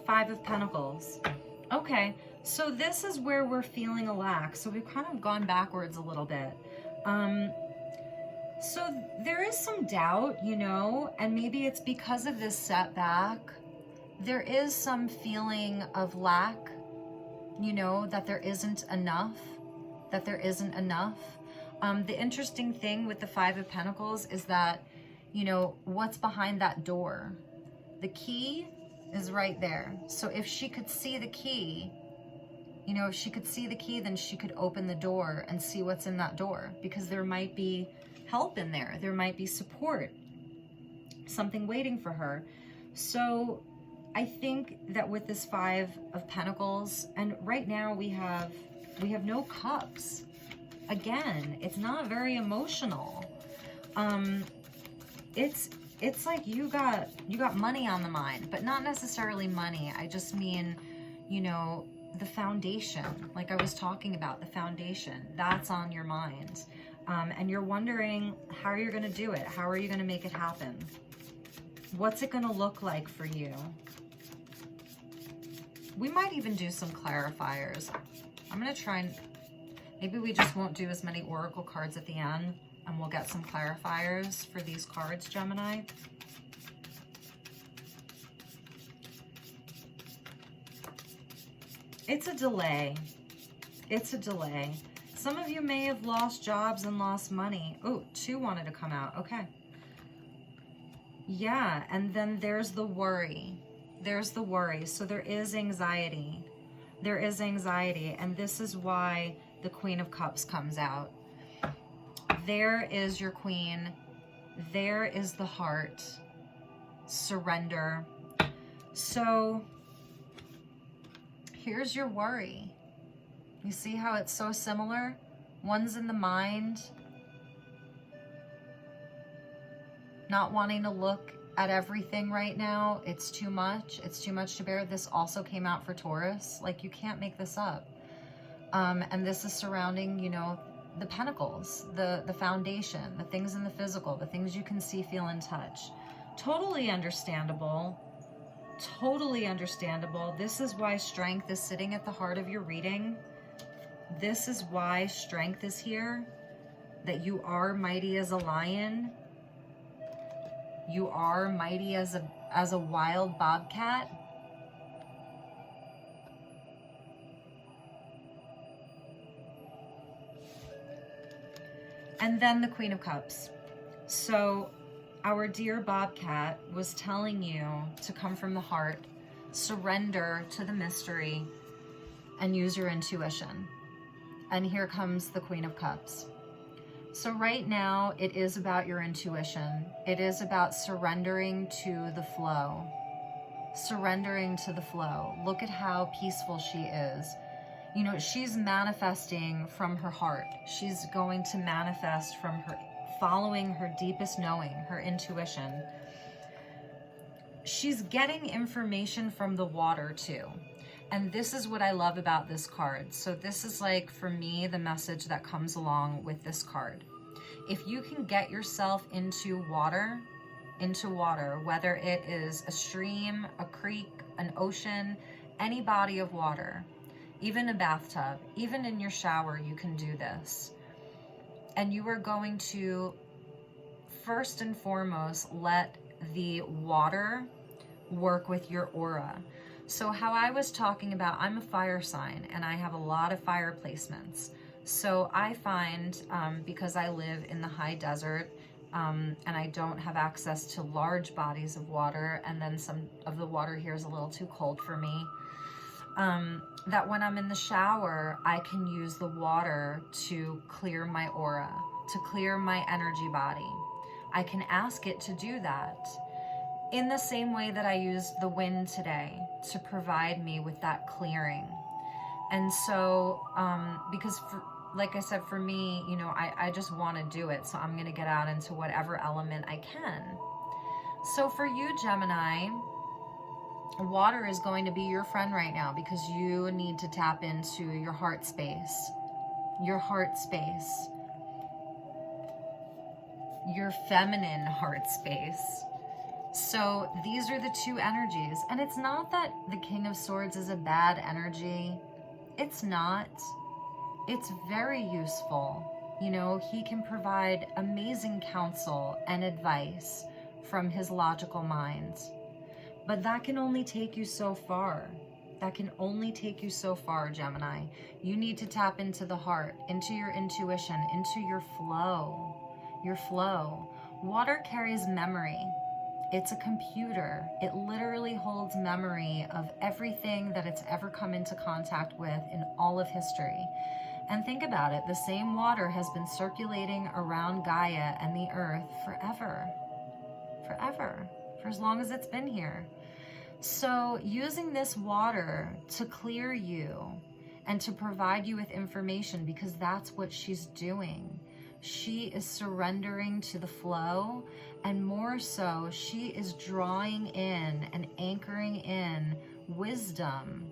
Five of Pentacles. Okay, so this is where we're feeling a lack. So we've kind of gone backwards a little bit. So there is some doubt, you know, and maybe it's because of this setback. There is some feeling of lack, you know, that there isn't enough, The interesting thing with the Five of Pentacles is that, you know, what's behind that door? The key is right there. So if she could see the key, you know, if she could see the key, then she could open the door and see what's in that door, because there might be help in there. There might be support, something waiting for her. So I think that with this Five of Pentacles, and right now we have no cups. Again, it's not very emotional. It's like you got money on the mind, but not necessarily money. I just mean, you know, the foundation, like I was talking about, the foundation, that's on your mind. And you're wondering how you're going to do it. How are you going to make it happen? What's it going to look like for you? We might even do some clarifiers. I'm going to try and maybe we just won't do as many oracle cards at the end, and we'll get some clarifiers for these cards, Gemini. It's a delay. It's a delay. Some of you may have lost jobs and lost money. Oh, two wanted to come out. Okay. Yeah, and then there's the worry. There's the worry. So there is anxiety. There is anxiety, and this is why the Queen of Cups comes out. There is your queen. There is the heart. Surrender. So here's your worry. You see how it's so similar? One's in the mind, not wanting to look at everything right now. It's too much. It's too much to bear. This also came out for Taurus. Like, you can't make this up. And this is surrounding, you know, the pentacles, the foundation, the things in the physical, the things you can see, feel, and touch. Totally understandable. Totally understandable. This is why strength is sitting at the heart of your reading. This is why strength is here. That you are mighty as a lion. You are mighty as a wild bobcat. And then the Queen of Cups. So our dear Bobcat was telling you to come from the heart, surrender to the mystery, and use your intuition. And here comes the Queen of Cups. So right now, it is about your intuition. It is about surrendering to the flow. Surrendering to the flow. Look at how peaceful she is. You know, she's manifesting from her heart. She's going to manifest from her, following her deepest knowing, her intuition. She's getting information from the water too. And this is what I love about this card. So this is like, for me, the message that comes along with this card. If you can get yourself into water, whether it is a stream, a creek, an ocean, any body of water, even a bathtub, even in your shower, you can do this. And you are going to, first and foremost, let the water work with your aura. So how I was talking about, I'm a fire sign and I have a lot of fire placements. So I find, because I live in the high desert, and I don't have access to large bodies of water, and then some of the water here is a little too cold for me, that when I'm in the shower, I can use the water to clear my aura, to clear my energy body. I can ask it to do that. In the same way that I used the wind today to provide me with that clearing. And so, because like I said, for me, you know, I just want to do it. So I'm going to get out into whatever element I can. So for you, Gemini, water is going to be your friend right now because you need to tap into your heart space. Your heart space. Your feminine heart space. So these are the two energies. And it's not that the King of Swords is a bad energy. It's not. It's very useful. You know, he can provide amazing counsel and advice from his logical mind. But that can only take you so far. That can only take you so far, Gemini. You need to tap into the heart, into your intuition, into your flow. Your flow. Water carries memory. It's a computer. It literally holds memory of everything that it's ever come into contact with in all of history. And think about it, the same water has been circulating around Gaia and the earth forever. Forever. For as long as it's been here. So using this water to clear you and to provide you with information, because that's what she's doing. She is surrendering to the flow, and more so, she is drawing in and anchoring in wisdom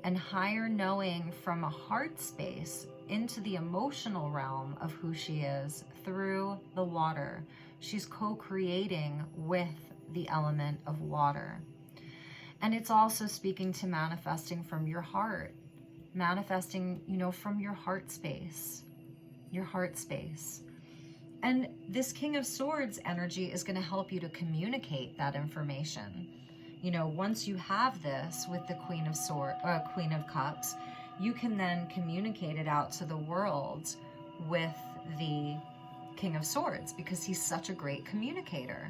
and higher knowing from a heart space into the emotional realm of who she is through the water. She's co-creating with the element of water. And it's also speaking to manifesting from your heart, manifesting, you know, from your heart space. Your heart space. And this King of Swords energy is going to help you to communicate that information. You know, once you have this with the Queen of Cups, you can then communicate it out to the world with the King of Swords because he's such a great communicator.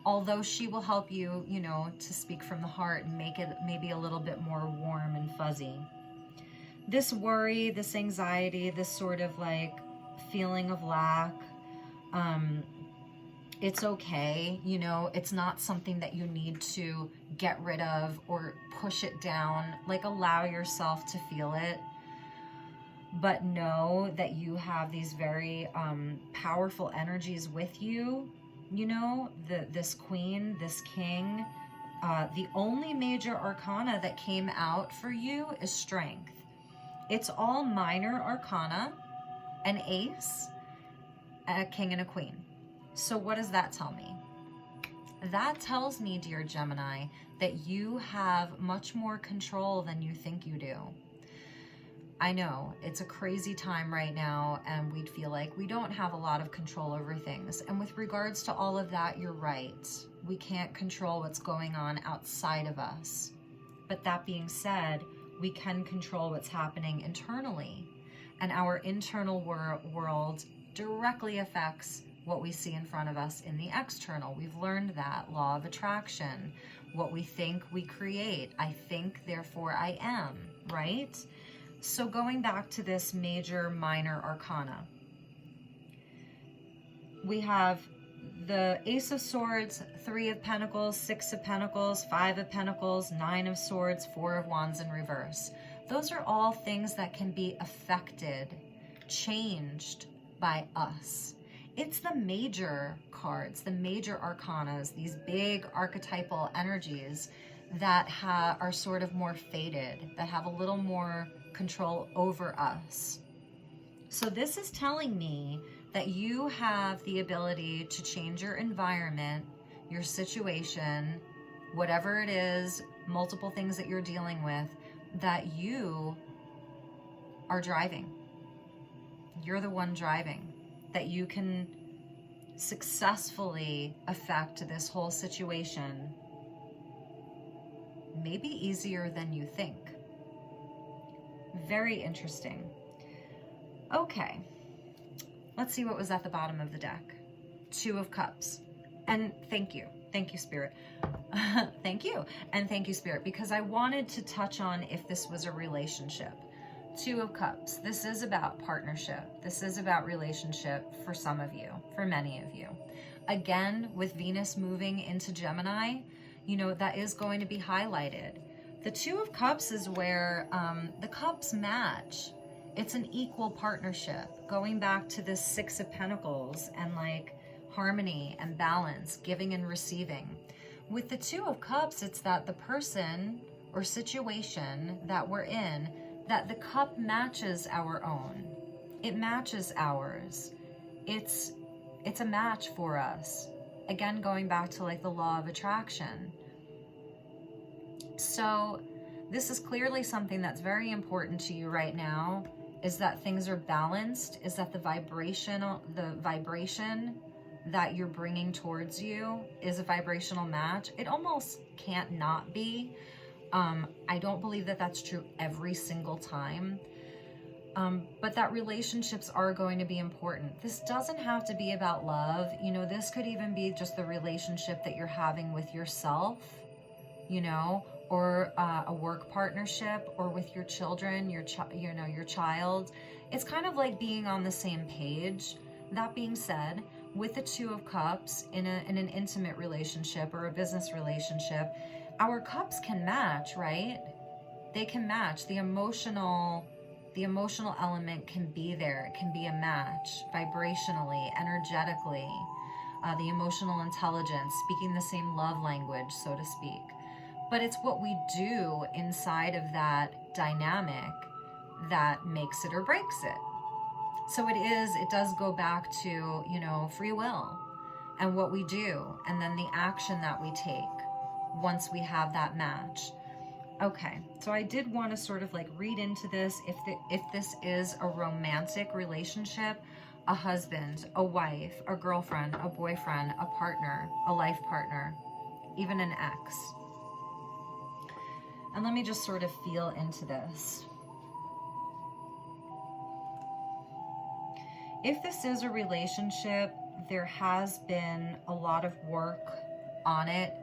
Although she will help you, you know, to speak from the heart and make it maybe a little bit more warm and fuzzy. This worry, this anxiety, this sort of like feeling of lack, it's okay, you know, it's not something that you need to get rid of or push it down. Like, allow yourself to feel it, but know that you have these very powerful energies with you. You know, this queen, this king, the only major arcana that came out for you is strength. It's all minor arcana, an ace, a king, and a queen. So what does that tell me? That tells me, dear Gemini, that you have much more control than you think you do. I know it's a crazy time right now, and we'd feel like we don't have a lot of control over things. And with regards to all of that, you're right. We can't control what's going on outside of us. But that being said, we can control what's happening internally. And our internal world directly affects what we see in front of us in the external. We've learned that law of attraction. What we think, we create. I think, therefore I am, right? So going back to this major, minor arcana, we have the Ace of Swords, 3 of Pentacles, 6 of Pentacles, 5 of Pentacles, 9 of Swords, 4 of Wands in reverse. Those are all things that can be affected, changed by us. It's the major cards, the major arcanas, these big archetypal energies that are sort of more fated, that have a little more control over us. So this is telling me that you have the ability to change your environment, your situation, whatever it is, multiple things that you're dealing with, that you are driving. You're the one driving, that you can successfully affect this whole situation, maybe easier than you think. Very interesting. Okay, let's see what was at the bottom of the deck. 2 of Cups. And thank you, Spirit. Thank you, and thank you, Spirit, because I wanted to touch on if this was a relationship. 2 of Cups. This is about partnership. This is about relationship for some of you, for many of you. Again, with Venus moving into Gemini, you know, that is going to be highlighted. The 2 of Cups is where the cups match. It's an equal partnership. Going back to this 6 of Pentacles and like harmony and balance, giving and receiving. With the 2 of Cups, it's that the person or situation that we're in, that the cup matches our own. It matches ours. It's a match for us. Again, going back to like the law of attraction. So this is clearly something that's very important to you right now, is that things are balanced, is that the vibration that you're bringing towards you is a vibrational match. It almost can't not be. I don't believe that that's true every single time, but that relationships are going to be important. This doesn't have to be about love. You know, this could even be just the relationship that you're having with yourself, you know, or a work partnership, or with your children, your child. It's kind of like being on the same page. That being said, with the 2 of Cups in an intimate relationship or a business relationship, our cups can match, right? They can match. The emotional element can be there. It can be a match vibrationally, energetically. The emotional intelligence, speaking the same love language, so to speak. But it's what we do inside of that dynamic that makes it or breaks it. So it does go back to, you know, free will and what we do, and then the action that we take once we have that match. Okay, so I did want to sort of like read into this, if this is a romantic relationship, a husband, a wife, a girlfriend, a boyfriend, a partner, a life partner, even an ex. And let me just sort of feel into this. If this is a relationship, there has been a lot of work on it,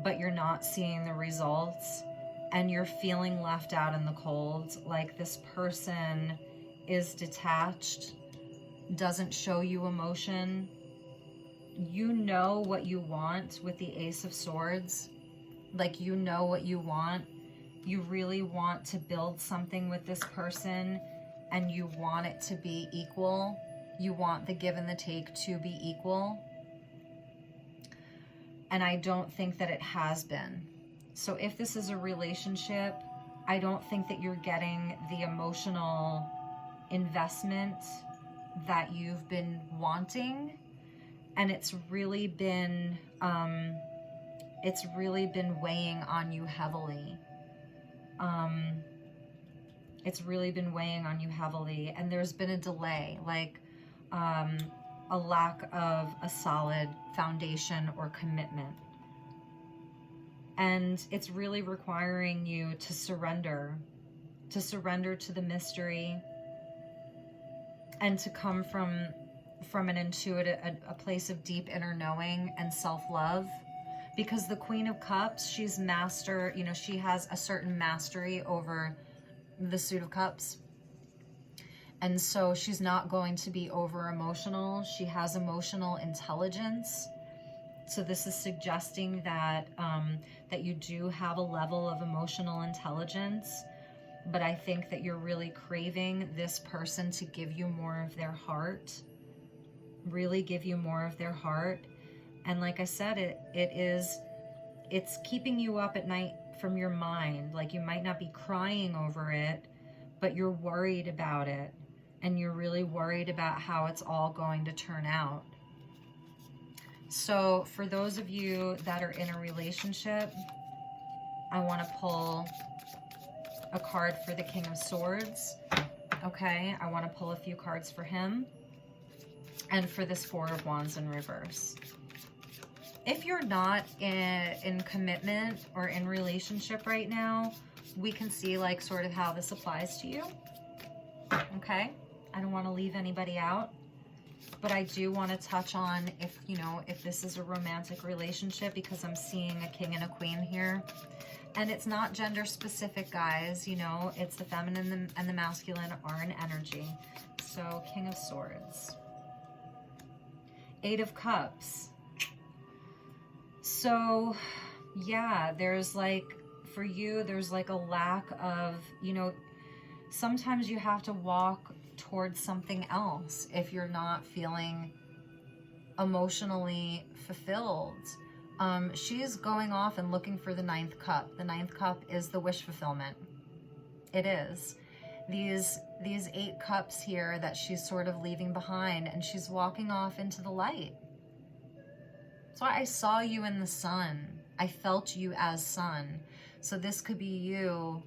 but you're not seeing the results, and you're feeling left out in the cold, like this person is detached, doesn't show you emotion. You know what you want with the Ace of Swords. Like, you know what you want. You really want to build something with this person, and you want it to be equal. You want the give and the take to be equal. And I don't think that it has been. So if this is a relationship, I don't think that you're getting the emotional investment that you've been wanting. And it's really been weighing on you heavily. It's really been weighing on you heavily, and there's been a delay, like a lack of a solid foundation or commitment. And it's really requiring you to surrender to the mystery, and to come from from an intuitive, a place of deep inner knowing and self-love. Because the Queen of Cups, she's master, you know, she has a certain mastery over the Suit of Cups. And so she's not going to be over emotional. She has emotional intelligence. So this is suggesting that that you do have a level of emotional intelligence, but I think that you're really craving this person to give you more of their heart, really give you more of their heart. And like I said, it's keeping you up at night from your mind. Like, you might not be crying over it, but you're worried about it, and you're really worried about how it's all going to turn out. So for those of you that are in a relationship, I want to pull a card for the King of Swords. Okay, I want to pull a few cards for him, and for this Four of Wands in reverse. If you're not in commitment or in relationship right now, we can see like sort of how this applies to you. Okay, I don't want to leave anybody out, but I do want to touch on if, you know, if this is a romantic relationship, because I'm seeing a king and a queen here. And it's not gender specific, guys, you know, it's the feminine and the masculine are an energy. So King of Swords, Eight of Cups. So yeah, there's like, for you, there's like a lack of, you know, sometimes you have to walk towards something else if you're not feeling emotionally fulfilled. She's going off and looking for the ninth cup. The ninth cup is the wish fulfillment. It is. These 8 cups here that she's sort of leaving behind, and she's walking off into the light. So I saw you in the sun. I felt you as sun. So this could be you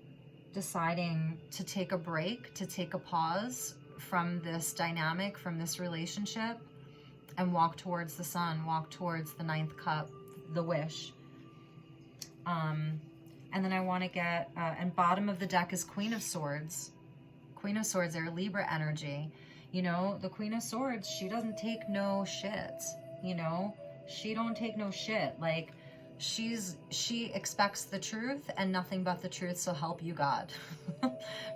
deciding to take a break, to take a pause from this dynamic, from this relationship, and walk towards the sun, walk towards the ninth cup, the wish. And then I want to get, and bottom of the deck is Queen of Swords. Queen of Swords, they're Libra energy. You know, the Queen of Swords, she doesn't take no shit, you know? She don't take no shit. Like, she expects the truth and nothing but the truth, so help you God.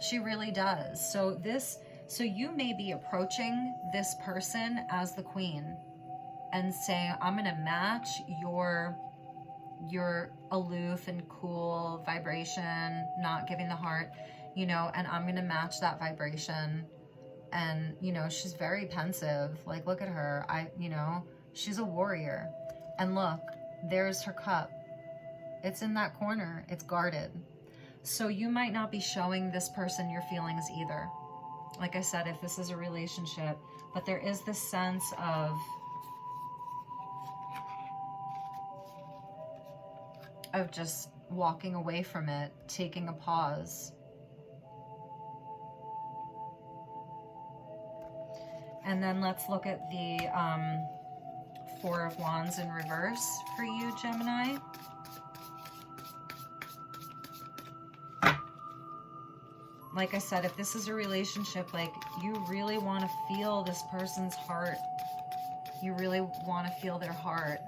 She really does. So you may be approaching this person as the queen and saying, I'm gonna match your aloof and cool vibration, not giving the heart, you know, and I'm gonna match that vibration. And, you know, she's very pensive. Like, look at her. You know, she's a warrior. And look, there's her cup. It's in that corner. It's guarded. So you might not be showing this person your feelings either. Like I said, if this is a relationship, but there is this sense of just walking away from it, taking a pause. And then let's look at the Four of Wands in reverse for you, Gemini. Like I said, if this is a relationship, like, you really want to feel this person's heart. You really want to feel their heart.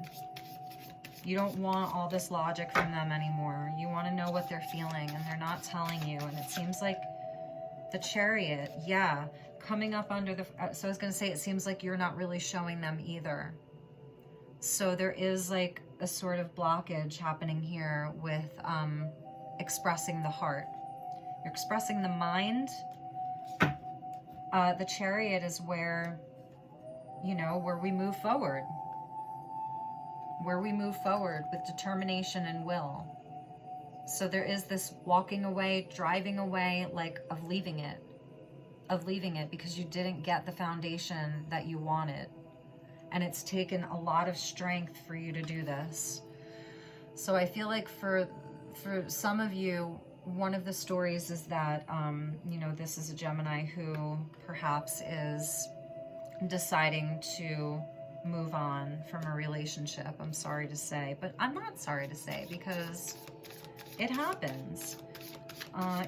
You don't want all this logic from them anymore. You want to know what they're feeling, and they're not telling you. And it seems like the Chariot, yeah, coming up under the, so I was going to say, it seems like you're not really showing them either. So there is like a sort of blockage happening here with expressing the heart. You're expressing the mind. The Chariot is where, you know, where we move forward. Where we move forward with determination and will. So there is this walking away, driving away, like, of leaving it. Of leaving it because you didn't get the foundation that you wanted. And it's taken a lot of strength for you to do this. So I feel like for some of you, one of the stories is that, you know, this is a Gemini who perhaps is deciding to move on from a relationship. I'm sorry to say, but I'm not sorry to say, because it happens.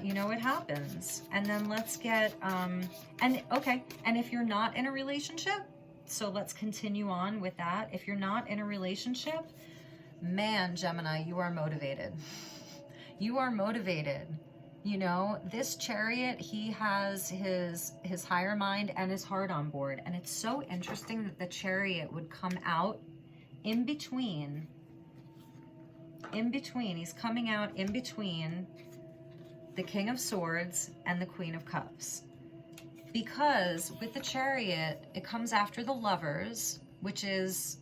You know, it happens. And then let's get, and okay, and if you're not in a relationship, So let's continue on with that. If you're not in a relationship, man, Gemini, you are motivated. You are motivated. You know, this Chariot, he has his higher mind and his heart on board. And it's so interesting that the Chariot would come out in between. He's coming out in between the King of Swords and the Queen of Cups. Because with the Chariot, it comes after the Lovers, which is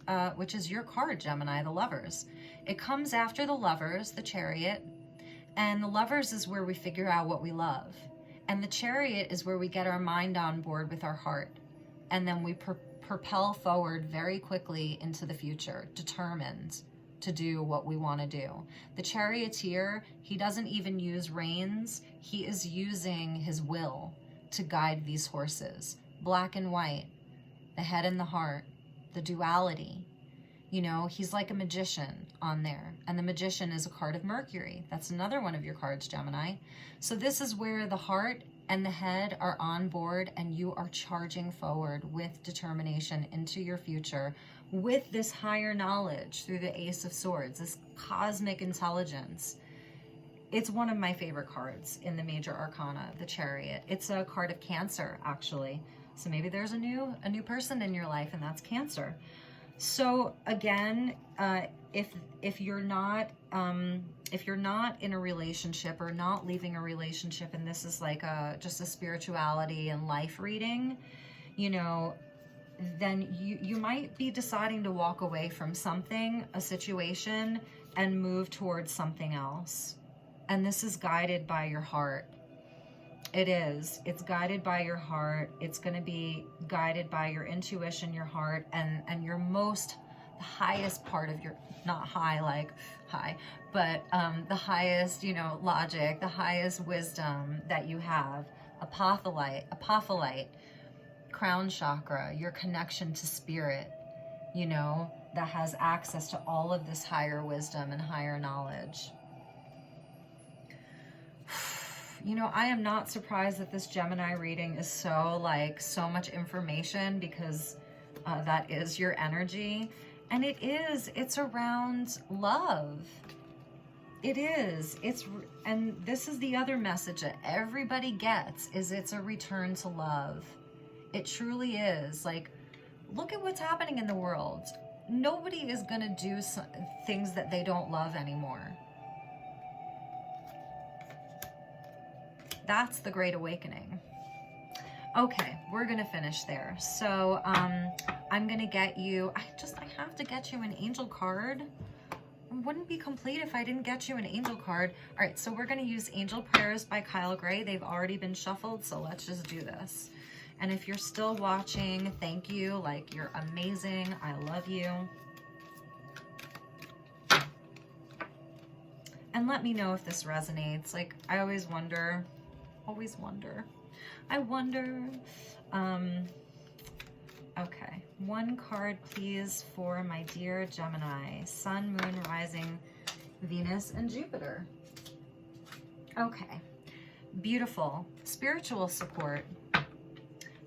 your card, Gemini, the Lovers. It comes after the Lovers, the Chariot. And the Lovers is where we figure out what we love. And the Chariot is where we get our mind on board with our heart. And then we propel forward very quickly into the future, determined to do what we want to do. The Charioteer, he doesn't even use reins. He is using his will to guide these horses. Black and white, the head and the heart, the duality. You know, he's like a magician on there. And the Magician is a card of Mercury. That's another one of your cards, Gemini. So this is where the heart and the head are on board and you are charging forward with determination into your future with this higher knowledge through the Ace of Swords, this cosmic intelligence. It's one of my favorite cards in the major arcana, the Chariot. It's a card of Cancer, actually. So maybe there's a new person in your life, and that's Cancer. So again, if you're not in a relationship or not leaving a relationship, and this is like just a spirituality and life reading, you know, then you might be deciding to walk away from something, a situation, and move towards something else. And this is guided by your heart. It is. It's guided by your heart. It's going to be guided by your intuition, your heart, and your most, the highest part of your, not high like high, but the highest, you know, logic, the highest wisdom that you have. Apophyllite, crown chakra, your connection to spirit, you know, that has access to all of this higher wisdom and higher knowledge. You know, I am not surprised that this Gemini reading is so much information, because that is your energy. And it's around love. It is. And this is the other message that everybody gets, is it's a return to love. It truly is. Like, look at what's happening in the world. Nobody is going to do things that they don't love anymore. That's the Great Awakening. Okay, we're gonna finish there. So I'm gonna get you, I have to get you an angel card. It wouldn't be complete if I didn't get you an angel card. All right, so we're gonna use Angel Prayers by Kyle Gray. They've already been shuffled, so let's just do this. And if you're still watching, thank you. Like, you're amazing. I love you. And let me know if this resonates. Like, I always wonder. I wonder. Okay, one card please for my dear Gemini. Sun, Moon, Rising, Venus, and Jupiter. Okay, beautiful. Spiritual support.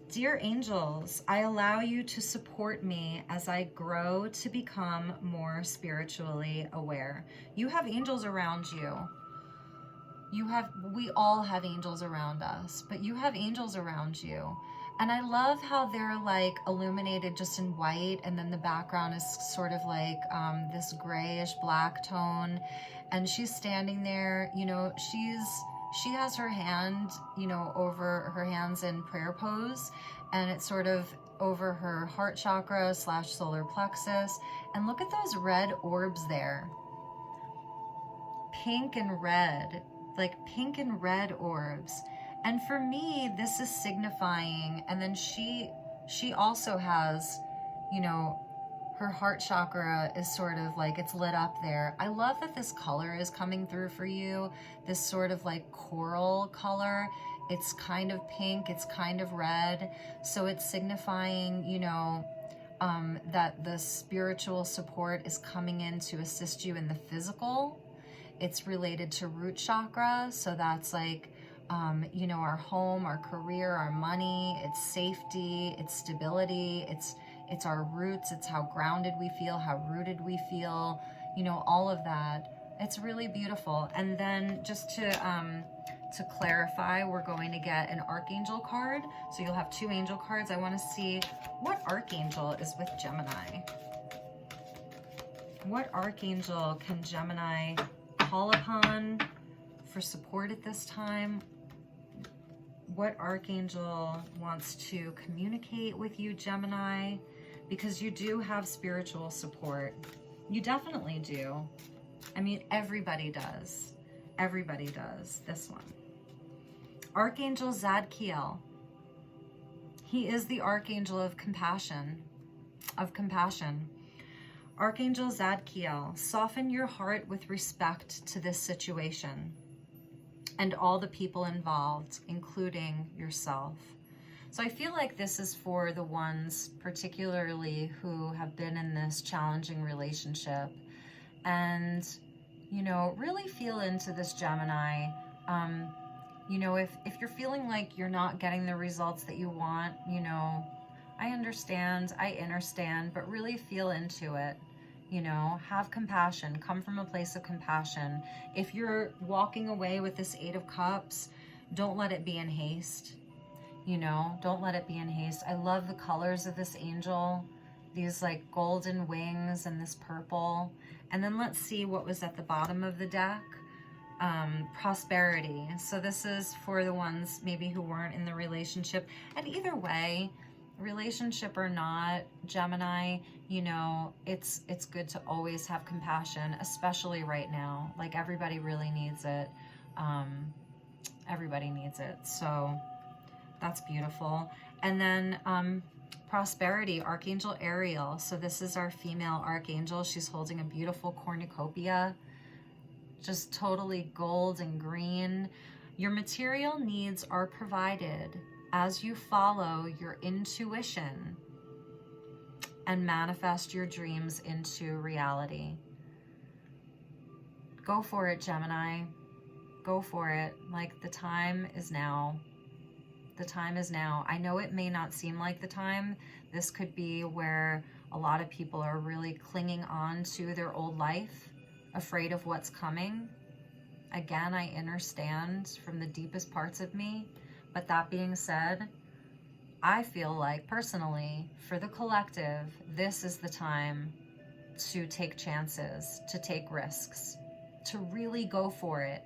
Dear angels, I allow you to support me as I grow to become more spiritually aware. You have angels around you. We all have angels around us, but you have angels around you. And I love how they're like illuminated just in white, and then the background is sort of like this grayish black tone. And she's standing there, you know, she has her hand, you know, over her hands in prayer pose, and it's sort of over her heart chakra / solar plexus. And look at those red orbs there. Pink and red. Like pink and red orbs. And for me, this is signifying, and then she also has, you know, her heart chakra is sort of like, it's lit up there. I love that this color is coming through for you, this sort of like coral color. It's kind of pink, it's kind of red. So it's signifying, you know, that the spiritual support is coming in to assist you in the physical. It's related to root chakra, so that's like, you know, our home, our career, our money, it's safety, it's stability, It's our roots. It's how grounded we feel, how rooted we feel, you know, all of that. It's really beautiful. And then just to clarify, we're going to get an archangel card. So you'll have 2 angel cards. I want to see what archangel is with Gemini. What archangel can Gemini call upon for support at this time? What archangel wants to communicate with you, Gemini? Because you do have spiritual support. You definitely do. I mean, everybody does. Everybody does. This one. Archangel Zadkiel. He is the archangel of compassion. Archangel Zadkiel, soften your heart with respect to this situation and all the people involved, including yourself. So I feel like this is for the ones particularly who have been in this challenging relationship, and, you know, really feel into this, Gemini. You know, if you're feeling like you're not getting the results that you want, you know, I understand, I understand, but really feel into it. You know, have compassion, come from a place of compassion. If you're walking away with this 8 of Cups, don't let it be in haste. You know, don't let it be in haste. I love the colors of this angel, these like golden wings and this purple. And then let's see what was at the bottom of the deck. Prosperity. So this is for the ones maybe who weren't in the relationship. And either way, relationship or not, Gemini, you know, it's good to always have compassion, especially right now. Like, everybody really needs it. Everybody needs it. So that's beautiful. And then prosperity, Archangel Ariel. So this is our female archangel. She's holding a beautiful cornucopia, just totally gold and green. Your material needs are provided as you follow your intuition and manifest your dreams into reality. Go for it, Gemini. Go for it. Like, the time is now. The time is now. I know it may not seem like the time. This could be where a lot of people are really clinging on to their old life, afraid of what's coming. Again, I understand from the deepest parts of me. But that being said, I feel like personally, for the collective, this is the time to take chances, to take risks, to really go for it.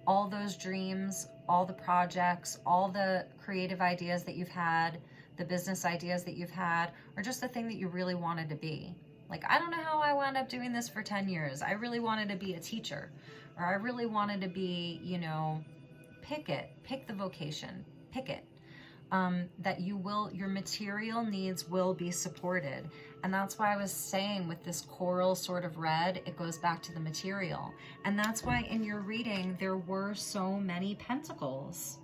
All those dreams, all the projects, all the creative ideas that you've had, the business ideas that you've had, or just the thing that you really wanted to be. Like, I don't know how I wound up doing this for 10 years. I really wanted to be a teacher, or I really wanted to be, you know, pick the vocation, pick it. That your material needs will be supported. And that's why I was saying with this coral sort of red, it goes back to the material. And that's why in your reading, there were so many pentacles.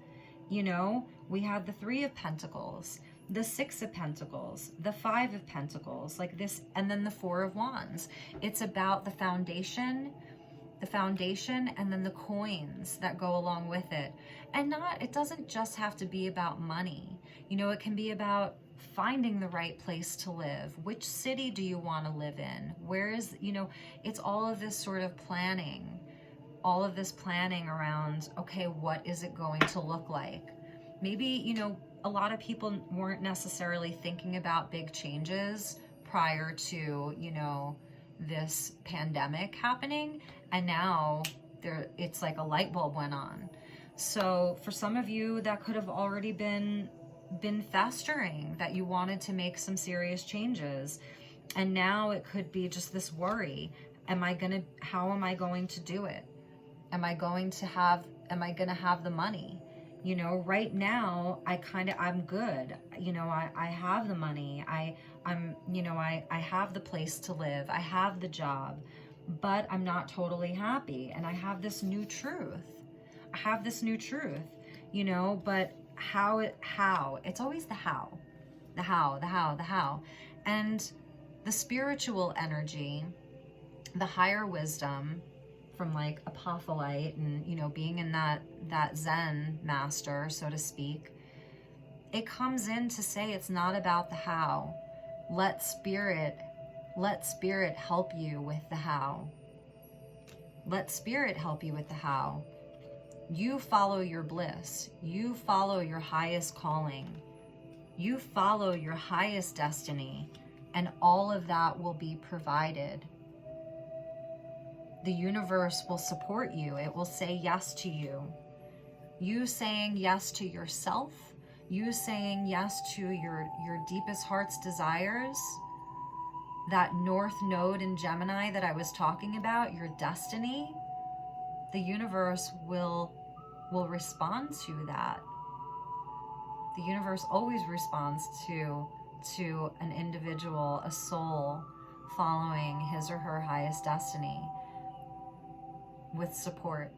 You know, we had the 3 of Pentacles, the 6 of Pentacles, the 5 of Pentacles, like this, and then the 4 of Wands. It's about the foundation, and then the coins that go along with it. And it doesn't just have to be about money. You know, it can be about finding the right place to live. Which city do you want to live in? Where is, you know, it's all of this sort of planning, around, okay, what is it going to look like? Maybe, you know, a lot of people weren't necessarily thinking about big changes prior to, you know, this pandemic happening, and now it's like a light bulb went on. So for some of you, that could have already been festering, that you wanted to make some serious changes, and now it could be just this worry. How am I going to do it? Am I going to have the money? You know, right now, I'm good. You know, I have the money. I'm, you know, I have the place to live. I have the job, but I'm not totally happy. And I have this new truth. You know, but how, it's always the how. And the spiritual energy, the higher wisdom, from like apophyllite and, you know, being in that Zen master, so to speak, it comes in to say it's not about the how. Let spirit help you with the how. Let spirit help you with the how. You follow your bliss. You follow your highest calling. You follow your highest destiny, and all of that will be provided. The universe will support you. It will say yes to you. You saying yes to yourself, you saying yes to your deepest heart's desires, that North Node in Gemini that I was talking about, your destiny, the universe will respond to that. The universe always responds to an individual, a soul following his or her highest destiny with support.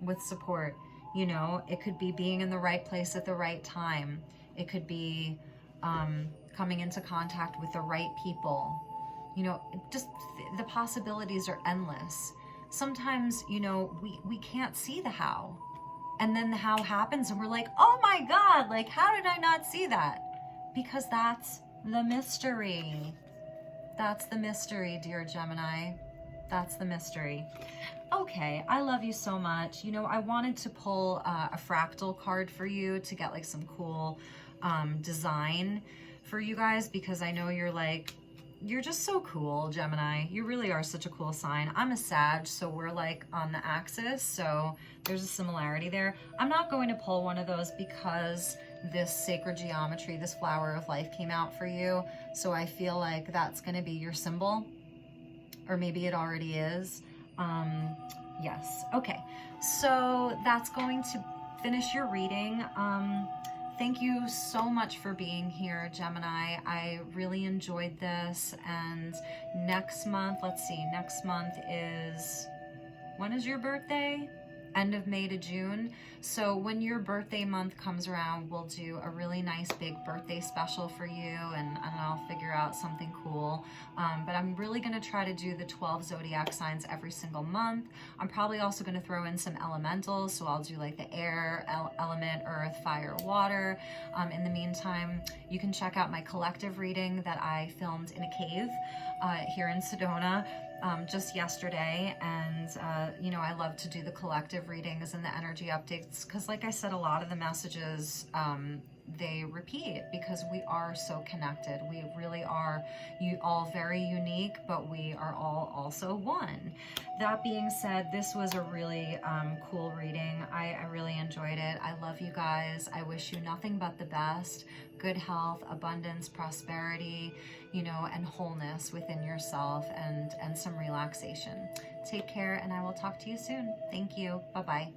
With support. You know, it could be being in the right place at the right time. It could be coming into contact with the right people. You know, just the possibilities are endless. Sometimes, you know, we can't see the how. And then the how happens and we're like, oh my God, like, how did I not see that? Because that's the mystery. That's the mystery, dear Gemini. That's the mystery. Okay, I love you so much. You know, I wanted to pull a fractal card for you to get like some cool design for you guys, because I know you're like, you're just so cool, Gemini. You really are such a cool sign. I'm a Sag, so we're like on the axis, so there's a similarity there. I'm not going to pull one of those because this sacred geometry, this flower of life came out for you. So I feel like that's going to be your symbol, or maybe it already is. Yes. Okay. So that's going to finish your reading. Thank you so much for being here, Gemini. I really enjoyed this. And next month, let's see, next month is, when is your birthday? End of May to June. So when your birthday month comes around, we'll do a really nice big birthday special for you, and I'll figure out something cool. But I'm really going to try to do the 12 zodiac signs every single month. I'm probably also going to throw in some elementals, so I'll do like the air element, earth, fire, water. In the meantime, you can check out my collective reading that I filmed in a cave here in Sedona just yesterday. And you know, I love to do the collective readings and the energy updates because, like I said, a lot of the messages they repeat because we are so connected. We really are all very unique, but we are all also one. That being said, this was a really cool reading. I really enjoyed it. I love you guys. I wish you nothing but the best, good health, abundance, prosperity, you know, and wholeness within yourself, and some relaxation. Take care, and I will talk to you soon. Thank you. Bye-bye.